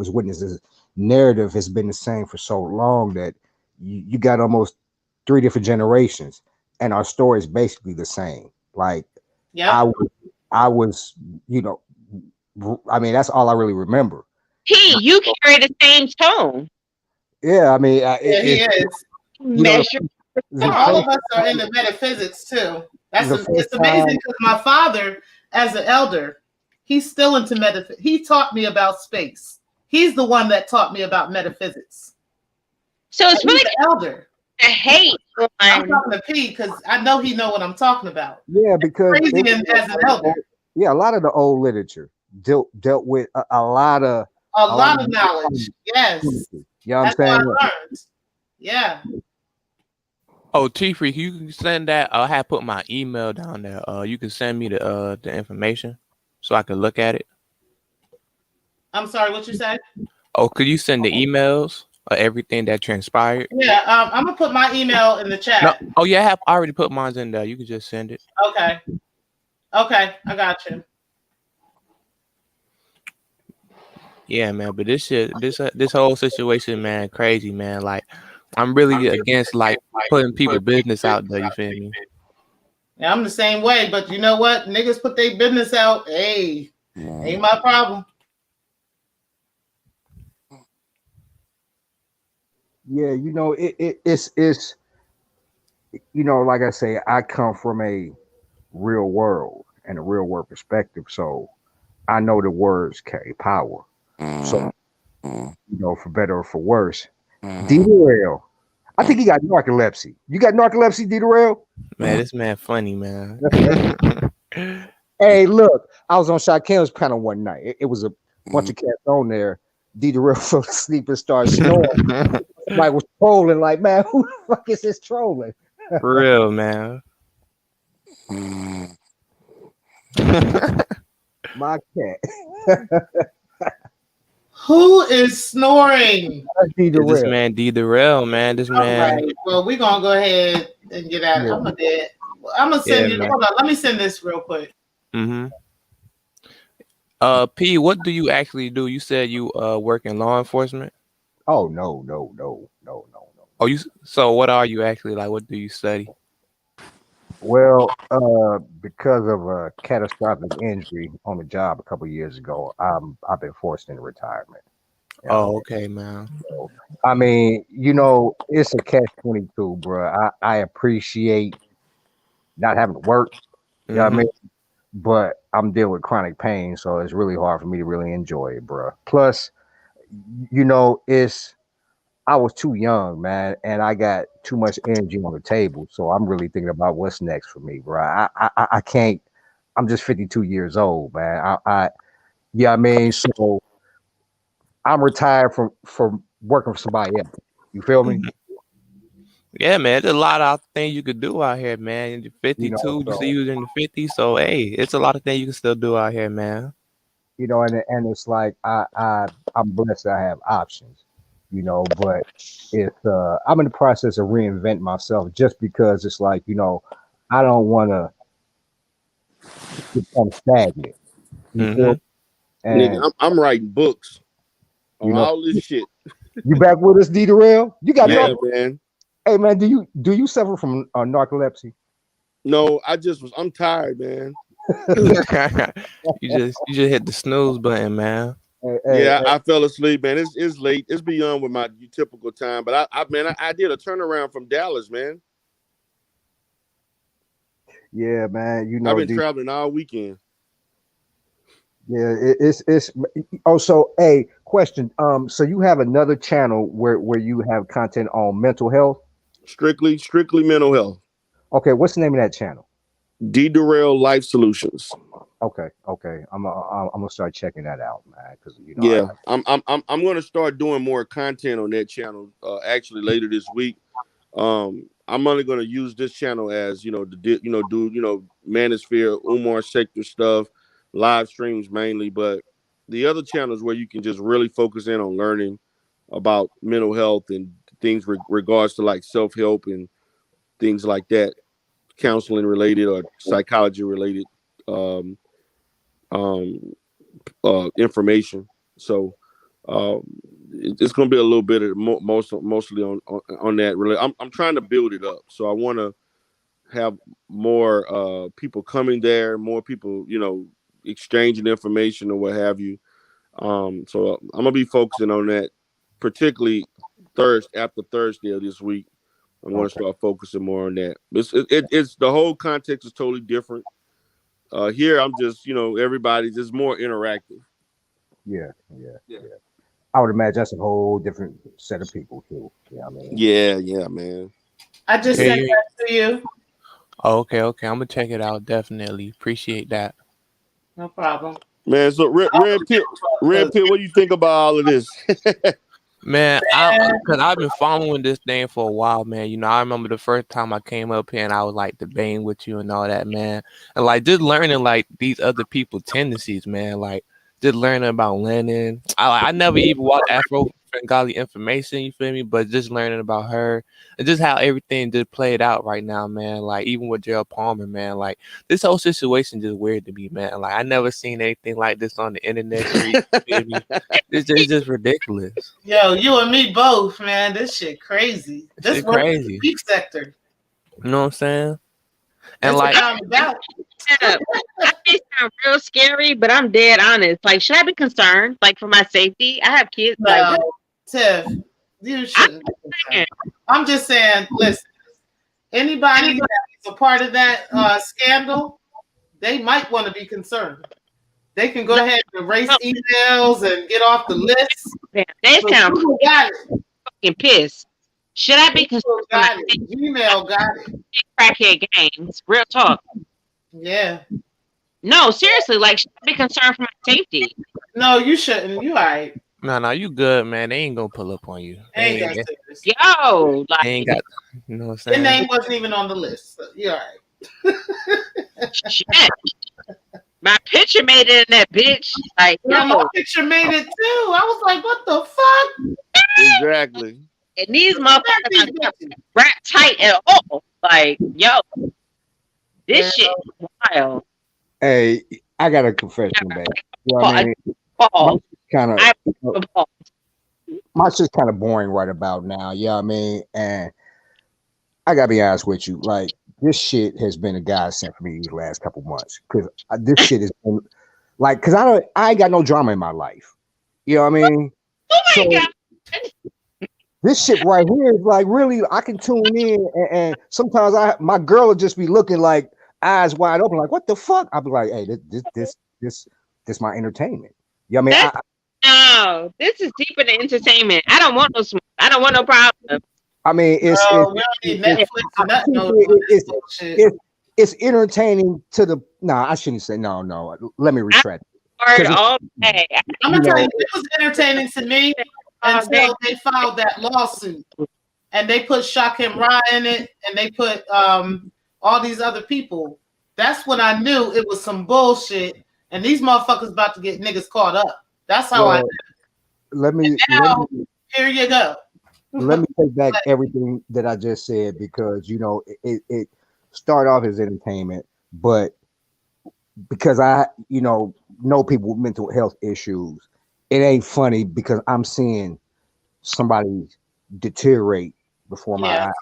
Witnesses narrative has been the same for so long that you got almost three different generations, and our story is basically the same. Like I Yep. was, I was, you know, I mean that's all I really remember. You carry the same tone. Yeah, I mean Yeah, he it's is. you know Measure the tone. All of first us are into metaphysics too. the first It's amazing time. because my father, as an elder, he's still into metaphysics. He taught me about space. He's the one that taught me about metaphysics. So And it's he's really the elder. the hate I'm on talking to P because I know he know what I'm talking about. Yeah, because Crazy it, as an elder. yeah, a lot of the old literature dealt with A a lot lot of of knowledge. Yes. you know what I'm That's what saying? I learned. Yeah. Oh, T Freak, you can send that. I have put my email down there. You can send me the information so I can look at it. I'm sorry, what you said? Oh, could you send the emails of everything that transpired? Yeah, I'm gonna put my email in the No. chat. Oh yeah, I already put mine in there. You can just send it. Okay. Okay, I got you. Yeah, man. But this shit, this whole situation, man, crazy, man. Like, I'm really against like putting people business out there. You feel me? Yeah, I'm the same way, but you know what? Niggas put their business out. Hey, ain't my problem. Yeah, it's like I say, I come from a real world and a real world perspective, so I know the words carry power. So for better or for worse, DERELL. I think he got narcolepsy. You got narcolepsy, DERELL? Man, this man funny, man. Hey, look, I was on Shakim's panel one night. It was a bunch of cats on there. DERELL fell asleep and started snoring. Somebody was trolling, like, man, who the fuck is this trolling? For real, man. My cat. Who is snoring? This DERELL. man DERELL, man. This All man. right. Well, we're gonna go ahead and get out. Yeah. I'm gonna Yeah, send you. man. Hold on. Let me send this real quick. Mm-hmm. P, what do you actually do? You said you work in law enforcement. Oh no. Oh, so what are you actually like? What do you study? Well, because of a catastrophic injury on the job a couple years ago, I've been forced into retirement. You know? Oh, okay, man. So, I mean, it's a catch-22, bro. I appreciate not having to work. You know what I Mm-hmm. mean? But I'm dealing with chronic pain, so it's really hard for me to really enjoy it, bro. Plus, it's I was too young, man, and I got too much energy on the table. So I'm really thinking about what's next for me, bro. I can't. I'm just 52 years old, man. Yeah, I mean, so I'm retired from working for somebody else. You feel me? Yeah, man. There's a lot of things you could do out here, man. You're 52. You see, So you was in the 50s, so hey, it's a lot of things you can still do out here, man. and it's like I'm blessed that I have options, but it's I'm in the process of reinventing myself just because it's like, I don't want to become stagnant. You Mm-hmm. feel? Nigga, And I'm writing books you on know, all this shit. you back with us, DERELL? You got Yeah, narc. man. Hey man, do you suffer from narcolepsy? No, I'm tired, man. You just hit the snooze button, man. Hey, hey, Yeah, I fell asleep, man. It's late. It's beyond with my typical time. But I did a turnaround from Dallas, man. yeah, man. I've been traveling all weekend. Yeah, it's oh, so hey, question. So you have another channel where you have content on mental health. Strictly mental health. Okay, what's the name of that channel? DERELL Life Solutions. Okay. I'm gonna start checking that out, man. Because Yeah, I'm going to start doing more content on that channel. Actually, later this week. I'm only going to use this channel as do Manosphere, Umar sector stuff, live streams mainly. But the other channels where you can just really focus in on learning about mental health and things regards to like self help and things like that, counseling related or psychology related um, um, information. So um, it's going to be a little bit of mostly on that. Really, I'm trying to build it up. So I want to have more people coming there, more people, exchanging information or what have you. So I'm gonna be focusing on that, particularly after Thursday of this week. I'm going to start focusing more on that. It's the whole context is totally different. Here, I'm just, everybody's just more interactive. Yeah, yeah, yeah. I would imagine that's a whole different set of people too. Yeah, I mean. Yeah, man. I just Yeah, sent that to you. Oh, okay. I'm gonna check it out. Definitely appreciate that. No problem. Man, so Red Pit, what do you think about all of this? Man, cause I've been following this thing for a while, man. I remember the first time I came up here and I was like debating with you and all that, man. And like just learning like these other people's tendencies, man. Like just learning about Lennon. I never even watched Afro Bengali information, you feel me? But just learning about her and just how everything just played out right now, man. Like even with Gerald Palmer, man. Like this whole situation just weird to me, man. Like I never seen anything like this on the internet street. You feel me? It's just ridiculous. Yo, you and me both, man. This shit crazy. This Shit works in crazy. the peak sector. You know what I'm saying? And That's like, what I'm about. I may sound real scary, but I'm dead honest. Like, should I be concerned? Like for my safety? I have kids. No, Like, Tiff, you shouldn't be concerned. I'm just saying, listen, anybody that's a part of that scandal, they might want to be concerned. They can go ahead and erase emails and get off the list. They sound fucking pissed. Should I be concerned? Got it. Gmail got it. Crackhead games. Real talk. Yeah. No, seriously. Like, should I be concerned for my safety? No, you shouldn't. You all right. no, you good, man. They ain't gonna pull up on you. They ain't that serious. Yo, like, They ain't got. You know what I'm saying? Your name wasn't even on the list. So you all right. shit. My picture made it in that bitch. Like, My picture made it too. I was like, what the fuck? Exactly. And these motherfuckers are wrapped tight at all. Like, yo, this shit is wild. Hey, I got a confession, babe. You know what I mean? My shit's kind of boring right about now. You know what I mean? And I gotta be honest with you, like this shit has been a godsend for me these last couple months because this shit has been like, because I ain't got no drama in my life. You know what I mean? Oh my God. This shit right here is like really, I can tune in and sometimes my girl will just be looking like eyes wide open, like what the fuck? I'll be like, hey, this my entertainment. You know what I mean? No, this is deeper than entertainment. I don't want no smoke. I don't want no problem. I mean, it's entertaining to the. Nah, I shouldn't say no. Let me retract. All day. I'm gonna tell you, it was entertaining to me until they filed that lawsuit and they put Shakim in it and they put all these other people. That's when I knew it was some bullshit and these motherfuckers about to get niggas caught up. That's how I knew. Here you go. Let me take back everything that I just said because it started off as entertainment, but because I know people with mental health issues, it ain't funny because I'm seeing somebody deteriorate before my eyes.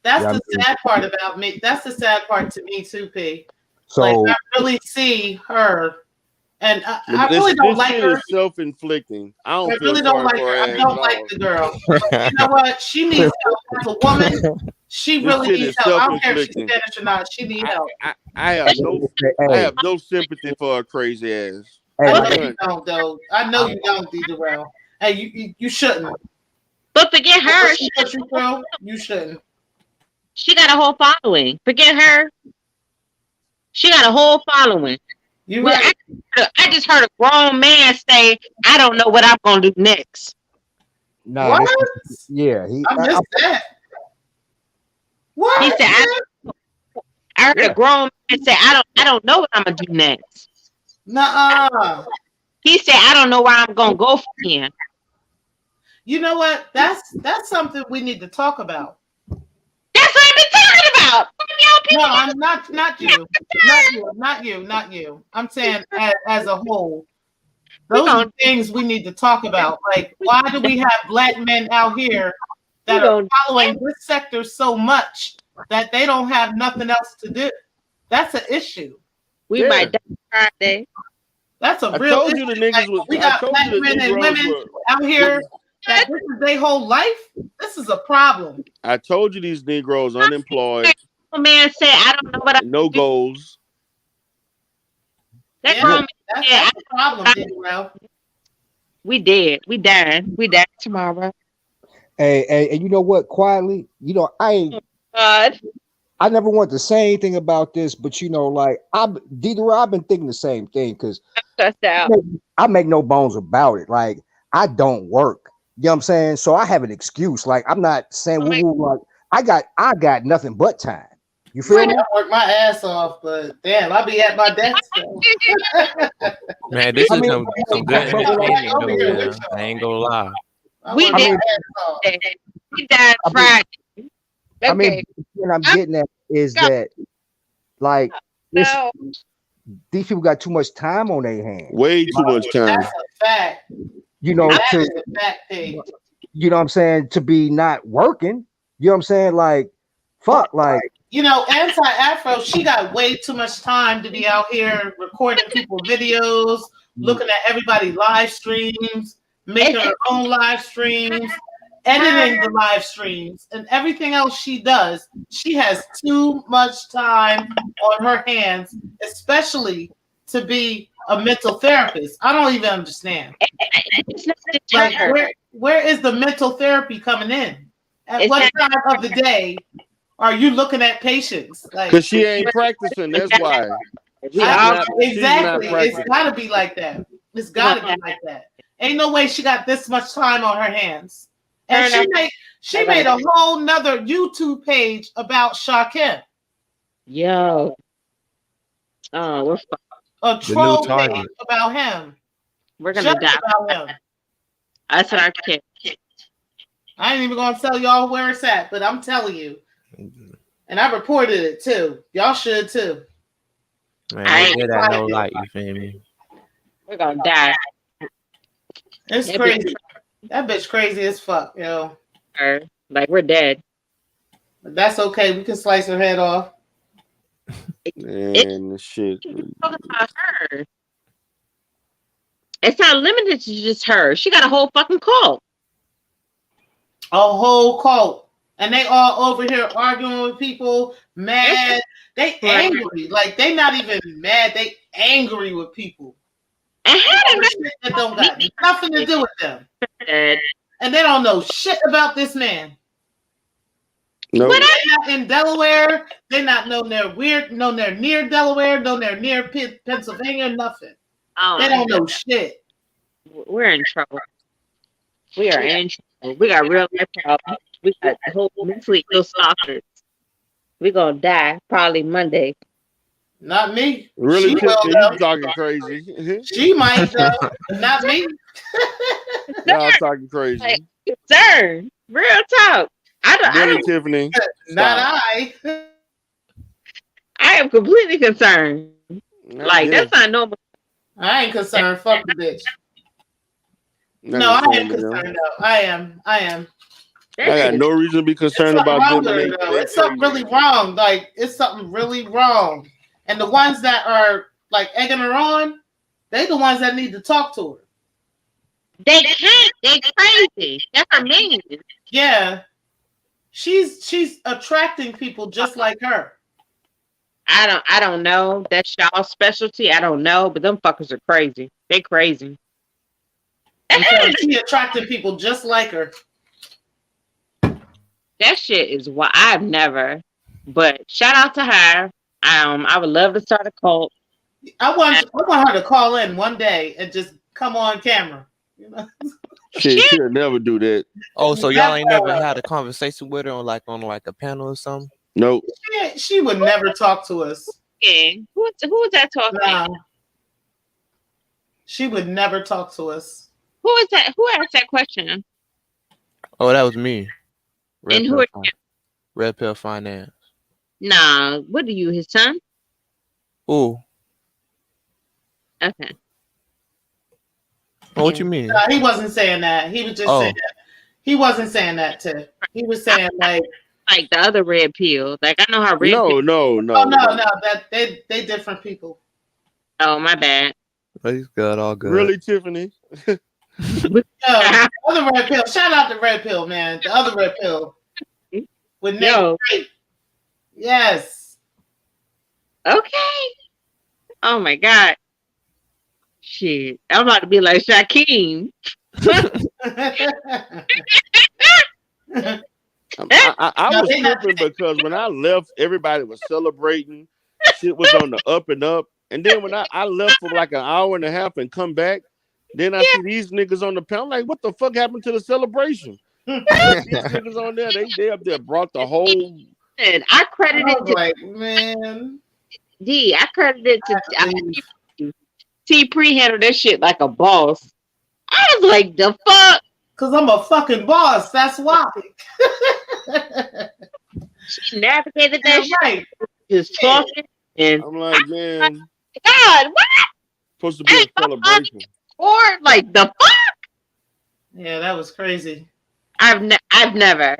That's the sad part about me. That's the sad part to me too, P. So like, I really see her, and I really don't like her. This is self-inflicting. I really don't like her. I don't like the girl. You know what? She needs help as a woman. She really needs help. I don't care if she's Spanish or not. She needs help. I have no sympathy for her crazy ass. I know you don't, though. I know you don't, DERELL. Hey, you shouldn't. But forget her. You shouldn't. She got a whole following. Forget her. She got a whole following. Right. I just heard a grown man say, "I don't know what I'm gonna do next." No, what? I missed that. What? He said, "I heard a grown man say, I don't know what I'm gonna do next." Nuh-uh. He said, "I don't know where I'm gonna go from here." You know what? That's something we need to talk about. That's what I've been talking about. No, I'm not you. Not you. I'm saying as a whole. Those are things we need to talk about. Like, why do we have black men out here that are following this sector so much that they don't have nothing else to do? That's an issue. We might die Friday. That's a I real told issue. you the niggas was. We I got told black you the men and Negroes women were. out here that this is their whole life. This is a problem. I told you these Negroes unemployed. A man said, "I don't know what I no goals." That Yeah, that's a problem, DERELL. We dead. We dying. We die tomorrow. Hey, and you know what? Quietly, you know, God. I never wanted to say anything about this, but you know, like I've been thinking the same thing because I make no bones about it. Like I don't work. You know what I'm saying? So I have an excuse. Like I'm not saying like I got nothing but time. You feel me? I work my ass off, but damn, I'll be at my desk. Man, this is some good entertainment though, man. I ain't gonna lie. We died Friday. I mean, what I'm getting at is that, like, these people got too much time on their hands. Way too much time. That's a fact. You know, that is a fact thing. You know what I'm saying? To be not working. You know what I'm saying? Like, fuck, like. You know, Anti-Afro, she got way too much time to be out here recording people's videos, looking at everybody's live streams, making her own live streams, editing the live streams, and everything else she does. She has too much time on her hands, especially to be a mental therapist. I don't even understand. Like, where is the mental therapy coming in? At what time of the day are you looking at patients? Like, because she ain't practicing. That's why. Exactly. It's got to be like that. It's got to be like that. Ain't no way she got this much time on her hands. And she made a whole nother YouTube page about Shakim. Yo. Oh, a troll page about him. We're gonna die about him. That's our kid. I ain't even gonna tell y'all where it's at, but I'm telling you. And I reported it too. Y'all should too. Man, I ain't that no light, you feel me? We're gonna die. It's crazy. That bitch crazy as fuck, yo. Like we're dead. But that's okay. We can slice her head off. And shit. Talking about her. It's not limited to just her. She got a whole fucking cult. A whole cult. And they all over here arguing with people, mad. They angry. Like, they not even mad. They angry with people. And that don't got nothing to do with them. And they don't know shit about this man. No. They're not in Delaware. They're not nowhere near Delaware, nowhere near Pennsylvania, nothing. They don't know shit. We're in trouble. We are in trouble. We got real life problems. We got whole mentally ill stalkers. We're gonna die probably Monday. Not me. Really, you talking crazy. She might though, but not me. Y'all talking crazy. Like, concerned. Real talk. Really, Tiffany. Not I. I am completely concerned. Like, that's not normal. I ain't concerned. Fuck the bitch. No, I am concerned though. I am. I got no reason to be concerned about them. It's something really wrong. Like, it's something really wrong. And the ones that are like egging her on, they the ones that need to talk to her. They can't. They crazy. That's her mean. Yeah. She's attracting people just like her. I don't know. That's y'all's specialty. I don't know, but them fuckers are crazy. They crazy. She attracting people just like her. That shit is what I've never. But shout out to her. I would love to start a cult. I want her to call in one day and just come on camera. You know? She'll never do that. Oh, so y'all ain't never had a conversation with her on like a panel or something? Nope. She would never talk to us. Yeah. Who is that talking? Nah. She would never talk to us. Who is that? Who asked that question? Oh, that was me. And Red who Pill, are you? Red Pill Finance. Nah, what are you, his son? Ooh, Okay. oh, what Yeah. you mean? He wasn't saying that. He was just saying Oh, he wasn't saying that to. He was saying like, Like the other red pill. Like I know how red pill. No, no, oh no. no, that they different people. Oh, my bad. oh, he's good, all good. Really, Tiffany? Yo, the other red pill. Shout out to red pill, man. The other red pill with Nate. Yo. Drake. Yes. Okay. Oh my God. Shit. I'm about to be like Shakim. I No, was they not tripping because when I left, everybody was celebrating. Shit was on the up and up. And then when I left for like an hour and a half and come back, then I see these niggas on the panel. I'm like, what the fuck happened to the celebration? Where's these niggas on there? They up there brought the whole. And I credit I it was to like, man. D. I credit it to T. Pre handled that shit like a boss. I was like, the fuck? Cause I'm a fucking boss. That's why. She navigated that shit. Right. Just talking. And I'm like, man, God, what? supposed to be a celebration. Or like the fuck? Yeah, that was crazy. I've never.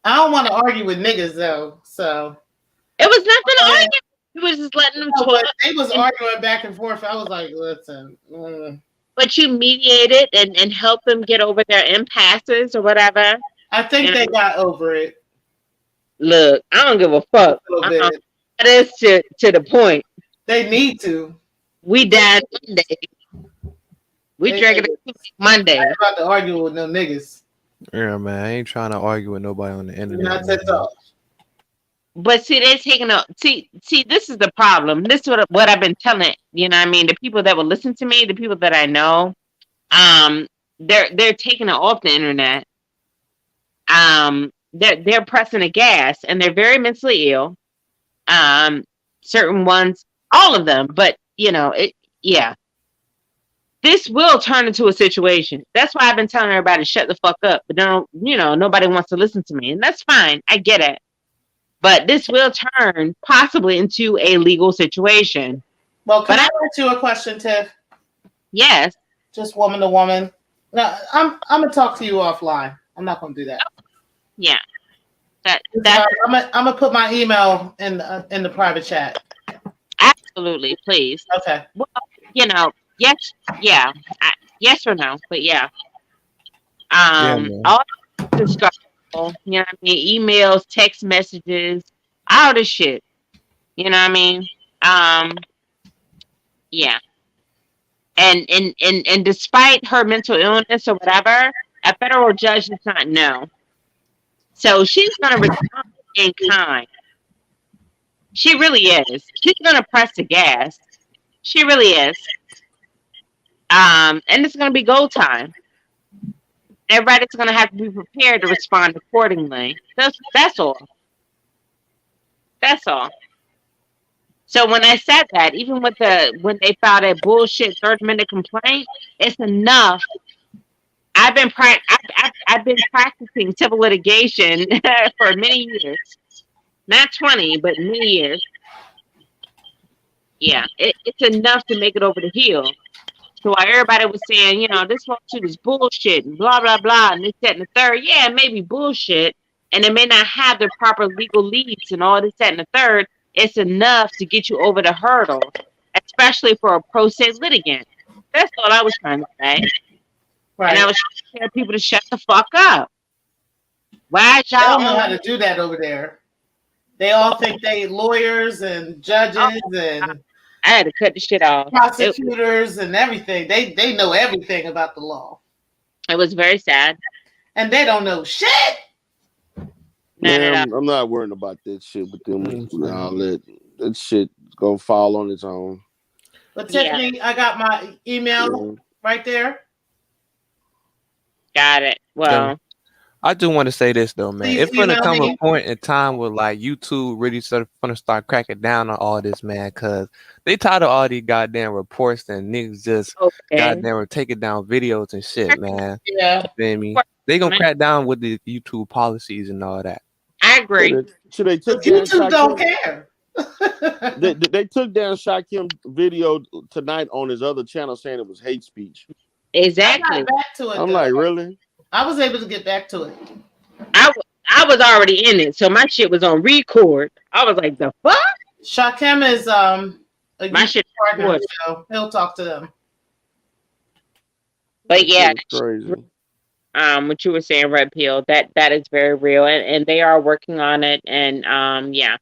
I don't want to argue with niggas though, so It was nothing to argue. He was just letting them talk. they was arguing back and forth. I was like, listen. But you mediated and helped them get over their impasses or whatever. I think they got over it. Look, I don't give a fuck. A little bit. That is to the point. They need to. We died Monday. We drank it Monday. I'm about to argue with no niggas. Yeah, man, I ain't trying to argue with nobody on the internet. Not at all. But see, they're taking a see. This is the problem. This is what I've been telling. You know, what I mean, the people that will listen to me, the people that I know, they're taking it off the internet. They're pressing a gas, and they're very mentally ill. Certain ones, all of them, but you know, yeah. This will turn into a situation. That's why I've been telling everybody to shut the fuck up. But don't, you know, nobody wants to listen to me, and that's fine. I get it. But this will turn possibly into a legal situation. Well, can I ask you a question, Tiff? Yes. Just woman to woman. No, I'm gonna talk to you offline. I'm not gonna do that. Yeah. I'm gonna put my email in the private chat. Absolutely, please. Okay. Well, you know, yes, yeah, yes or no, but yeah. All this stuff. You know what I mean? Emails, text messages, all this shit. You know what I mean? Yeah. And despite her mental illness or whatever, a federal judge does not know. So she's gonna respond in kind. She really is. She's gonna press the gas. She really is. And it's gonna be go time. Everybody's gonna have to be prepared to respond accordingly. That's all. That's all. So when I said that, even with when they filed a bullshit 30-minute complaint, it's enough. I've been practicing civil litigation for many years. Not 20, but many years. Yeah, it's enough to make it over the hill. So while everybody was saying, you know, this lawsuit is bullshit and blah, blah, blah, and this, that, and the third, yeah, it may be bullshit, and it may not have the proper legal leads and all this, that, and the third, it's enough to get you over the hurdle, especially for a pro se litigant. That's all I was trying to say. Right. And I was trying to tell people to shut the fuck up. Why y'all don't know how to do that over there? They all think they lawyers and judges and I had to cut the shit off. Prosecutors and everything. They know everything about the law. It was very sad. And they don't know shit. Man, I'm not worrying about that shit with them. I'll let that shit go fall on its own. But Tiffany, I got my email right there. Got it. Well, I do want to say this though, man. It's gonna come a point in time where like YouTube really gonna start cracking down on all this, man, because they tired of all these goddamn reports and niggas just goddamn taking down videos and shit, man. Yeah. You feel me? They gonna crack down with the YouTube policies and all that. I agree. So they took But YouTube don't Shakim, care. they took down Shakim video tonight on his other channel saying it was hate speech. Exactly. I got back to it. I'm though. like, really? I was able to get back to it. I was already in it, so my shit was on record. I was like, the fuck? Shakim is a My shit partner, so he'll talk to them. But yeah, crazy. What you were saying, Red Pill, that is very real, and they are working on it, and yeah,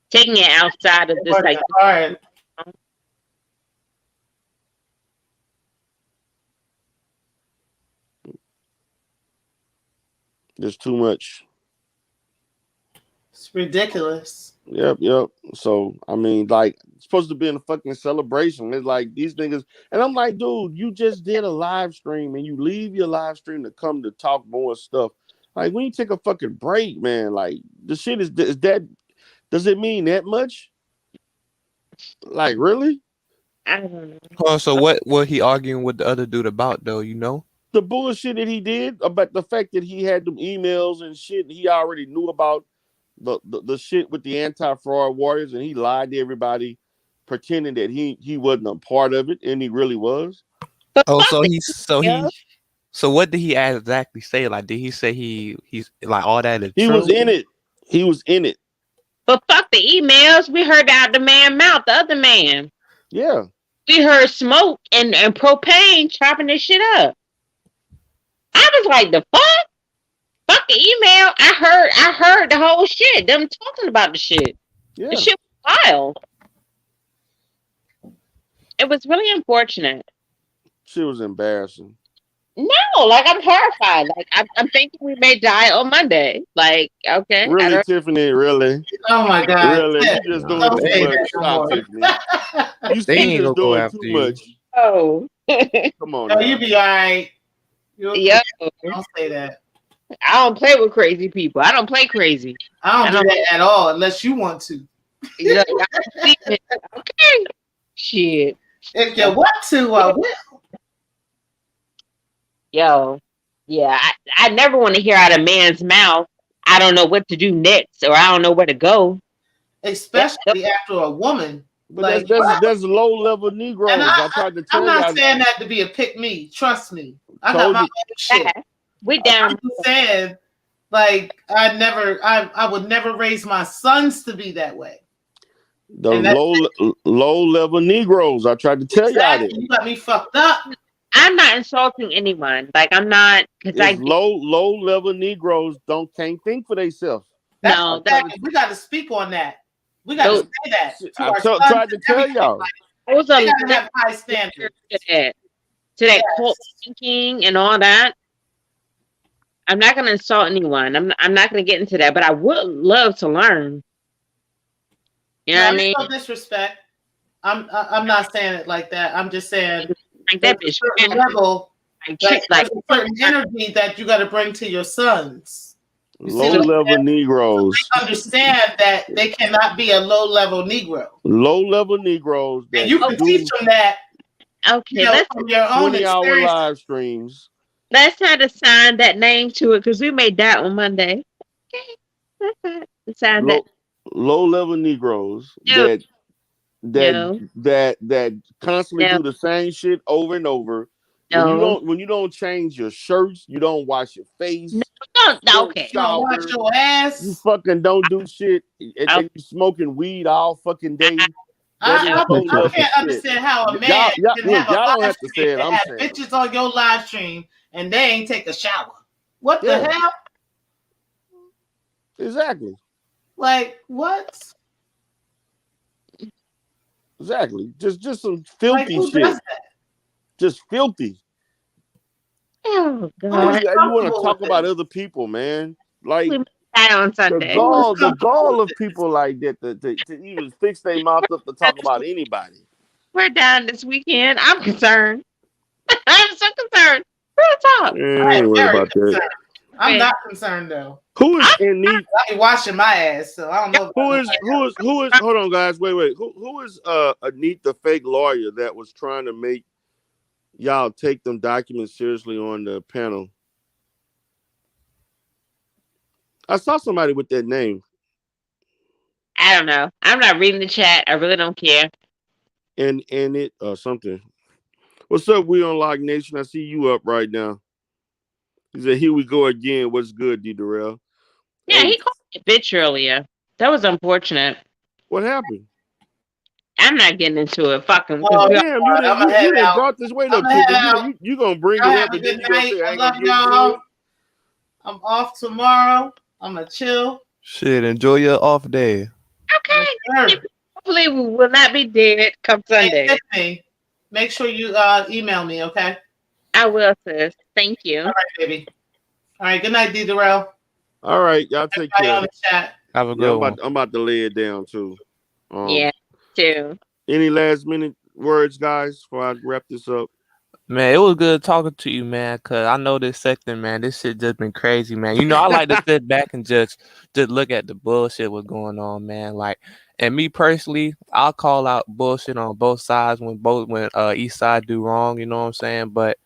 taking it outside of this like. Hard. There's too much. It's ridiculous. Yep. So I mean, like, it's supposed to be in a fucking celebration. It's like these niggas, and I'm like, dude, you just did a live stream, and you leave your live stream to come to talk more stuff. Like, when you take a fucking break, man, like, the shit is that. Does it mean that much? Like, really? I don't know. Oh, so what he arguing with the other dude about though? You know, The bullshit that he did about the fact that he had them emails and shit. He already knew about the shit with the anti-fraud warriors, and he lied to everybody, pretending that he wasn't a part of it, and he really was. oh, so what did he exactly say? Like, did he say he's like all that is He true? was in it. He was in it. But fuck the emails. We heard out the man mouth, the other man. Yeah. We heard smoke and propane chopping this shit up. I was like, the fuck? Fuck the email. I heard the whole shit. Them talking about the shit. Yeah. The shit was wild. It was really unfortunate. Shit was embarrassing. No, like, I'm horrified. Like, I'm thinking we may die on Monday. Like, okay. Really, Tiffany, really? Oh my God. Really? You just doing Don't too say much. that no Stop, more. Tiffany. You They ain't just gonna go doing after too you. much. Oh. Come on. No, now. you be all right. Yo, Don't say that. I don't play with crazy people. I don't play crazy. I don't do that at all unless you want to. You know, okay. Shit. If you want to, I will. Yo. Yeah, I never want to hear out a man's mouth, I don't know what to do next, or I don't know where to go. Especially after a woman. But Like, that's low level Negroes. and I tried to tell I'm you. not saying that to be a pick me. Trust me. I got Told my you. own shit. We down. I'm just saying, like, I would never raise my sons to be that way. The low level Negroes. I tried to tell y'all that. You got me fucked up. I'm not insulting anyone. Like, I'm not, because low level Negroes can't think for themselves. No, we got to speak on that. We got to say that. I tried to tell y'all. Those They are got to have high standards. To that cult thinking and all that. I'm not going to insult anyone. I'm not going to get into that, but I would love to learn. You know what I mean? No disrespect. I'm not saying it like that. I'm just saying like that bitch. Certain level, there's a certain energy that you got to bring to your sons. Low level Negroes. They understand that they cannot be a low level Negro. Low level Negroes. And you can teach them that. Okay, let's from your own 20-hour live streams. Let's try to sign that name to it because we made that on Monday. Okay, let's sign that. Low level Negroes that constantly do the same shit over and over. When you don't change your shirts, you don't wash your face. No, okay. You don't wash your ass. You fucking don't do shit. And you smoking weed all fucking day. I can't understand how a man can have a live stream and have bitches on your live stream and they ain't take a shower. What the hell? Exactly. Like what? Exactly. Just some filthy shit. Just filthy. Oh God! You want to talk about other people, man? Like on Sunday. The gall of people like that to even fix their mouth up to talk about anybody. We're down this weekend. I'm concerned. I'm so concerned. Real talk. I ain't worried about that. I'm not concerned though. Who is in need? I be washing my ass, so I don't know. Who is? Hold on, guys. Wait. Who is Aneet, the fake lawyer that was trying to make y'all take them documents seriously on the panel? I saw somebody with that name. I don't know. I'm not reading the chat. I really don't care. And it something. What's up, We on Lock Nation? I see you up right now. He said, "Here we go again. What's good, D. Darrell?" Yeah, Hey, he called me a bitch earlier. That was unfortunate. what happened? I'm not getting into it. Fuck him. Oh, Damn, I'm gonna head you didn't out. brought this. Wait I'm up, gonna head Tiffany. out. You gonna bring Y'all it have up a and then good you gonna night. say I I ain't love gonna get into it? y'all. I'm off tomorrow. I'm gonna chill. Shit, enjoy your off day. Okay. Sure. Hopefully we will not be dead come Hey, Sunday. Tiffany, make sure you email me, okay? I will, sis. Thank All you. right, baby. All right. Good night, D. Darrell. All right, y'all take Everybody care. on the chat. Have a Yeah, good one. I'm about to lay it down too. Um, Yeah, too. any last minute words, guys, before I wrap this up? Man, it was good talking to you, man. Cause I know this sector, man. This shit just been crazy, man. You know, I like to sit back and just look at the bullshit what's going on, man. Like, and me personally, I'll call out bullshit on both sides when each side do wrong. You know what I'm saying? But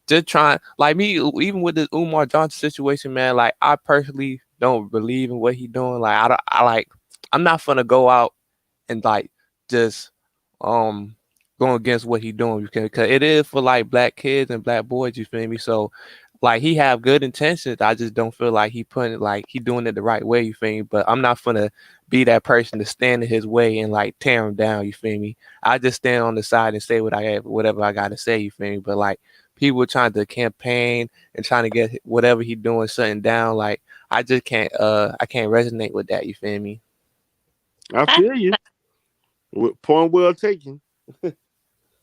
just trying, like me, even with this Umar Johnson situation, man. Like, I personally don't believe in what he doing. Like, I'm not gonna go out and like just um going against what he doing because it is for like black kids and black boys, you feel me? So like he have good intentions. I just don't feel like he putting it like he doing it the right way, you feel me? But I'm not gonna be that person to stand in his way and like tear him down, you feel me? I just stand on the side and say whatever I gotta say, you feel me? But like people trying to campaign and trying to get whatever he doing shutting down, like I can't resonate with that, you feel me? I feel you. Point well taken.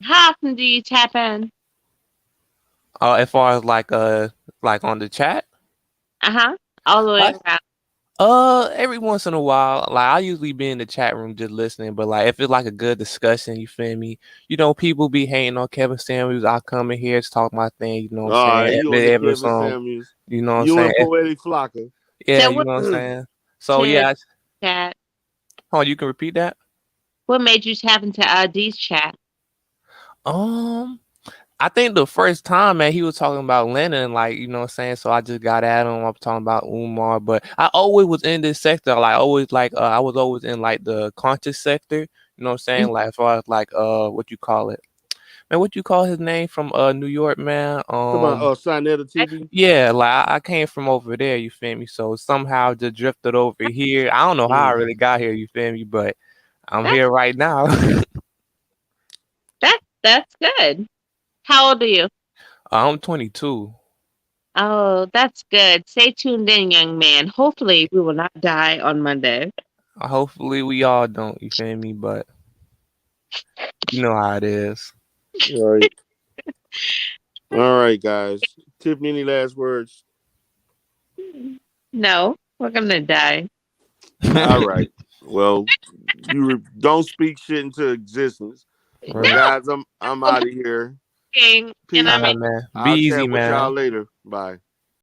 How often do you tap in? As far as like on the chat, Uh-huh. All the way I around. every once in a while, like I usually be in the chat room just listening. But like if it's like a good discussion, you feel me? You know, people be hating on Kevin Samuels. I come in here to talk my thing. You know what I'm All saying? right, you on the Every Kevin song, Samuels. you know what I'm You saying? and Poetic Flocka. Yeah, So you what know what I'm saying. So to yeah, chat? hold on, you can repeat that. What made you tap into D's chat? Um. I think the first time, man, he was talking about Lennon, like, you know what I'm saying? So I just got at him. I'm talking about Umar, but I always was in this sector. Like, always, like, I was always in, like, the conscious sector. You know what I'm saying? Like, as far as, like, what you call it? Man, what you call his name from, New York, man? Come on, Sinetta TV. Yeah, like, I came from over there, you feel me? So somehow just drifted over here. I don't know how I really got here, you feel me? But I'm That's here right now. that's good. How old are you? I'm 22. Oh, that's good. Stay tuned in, young man. Hopefully we will not die on Monday. Hopefully we all don't, you feel me? But you know how it is. All right. All right, guys. Tiffany, any last words? No, we're gonna die. All right. Well, don't speak shit into existence. No, Right. Guys, I'm out of here. king, and Peace. I mean Man. Be I'll easy, chat with y'all man. later. Bye.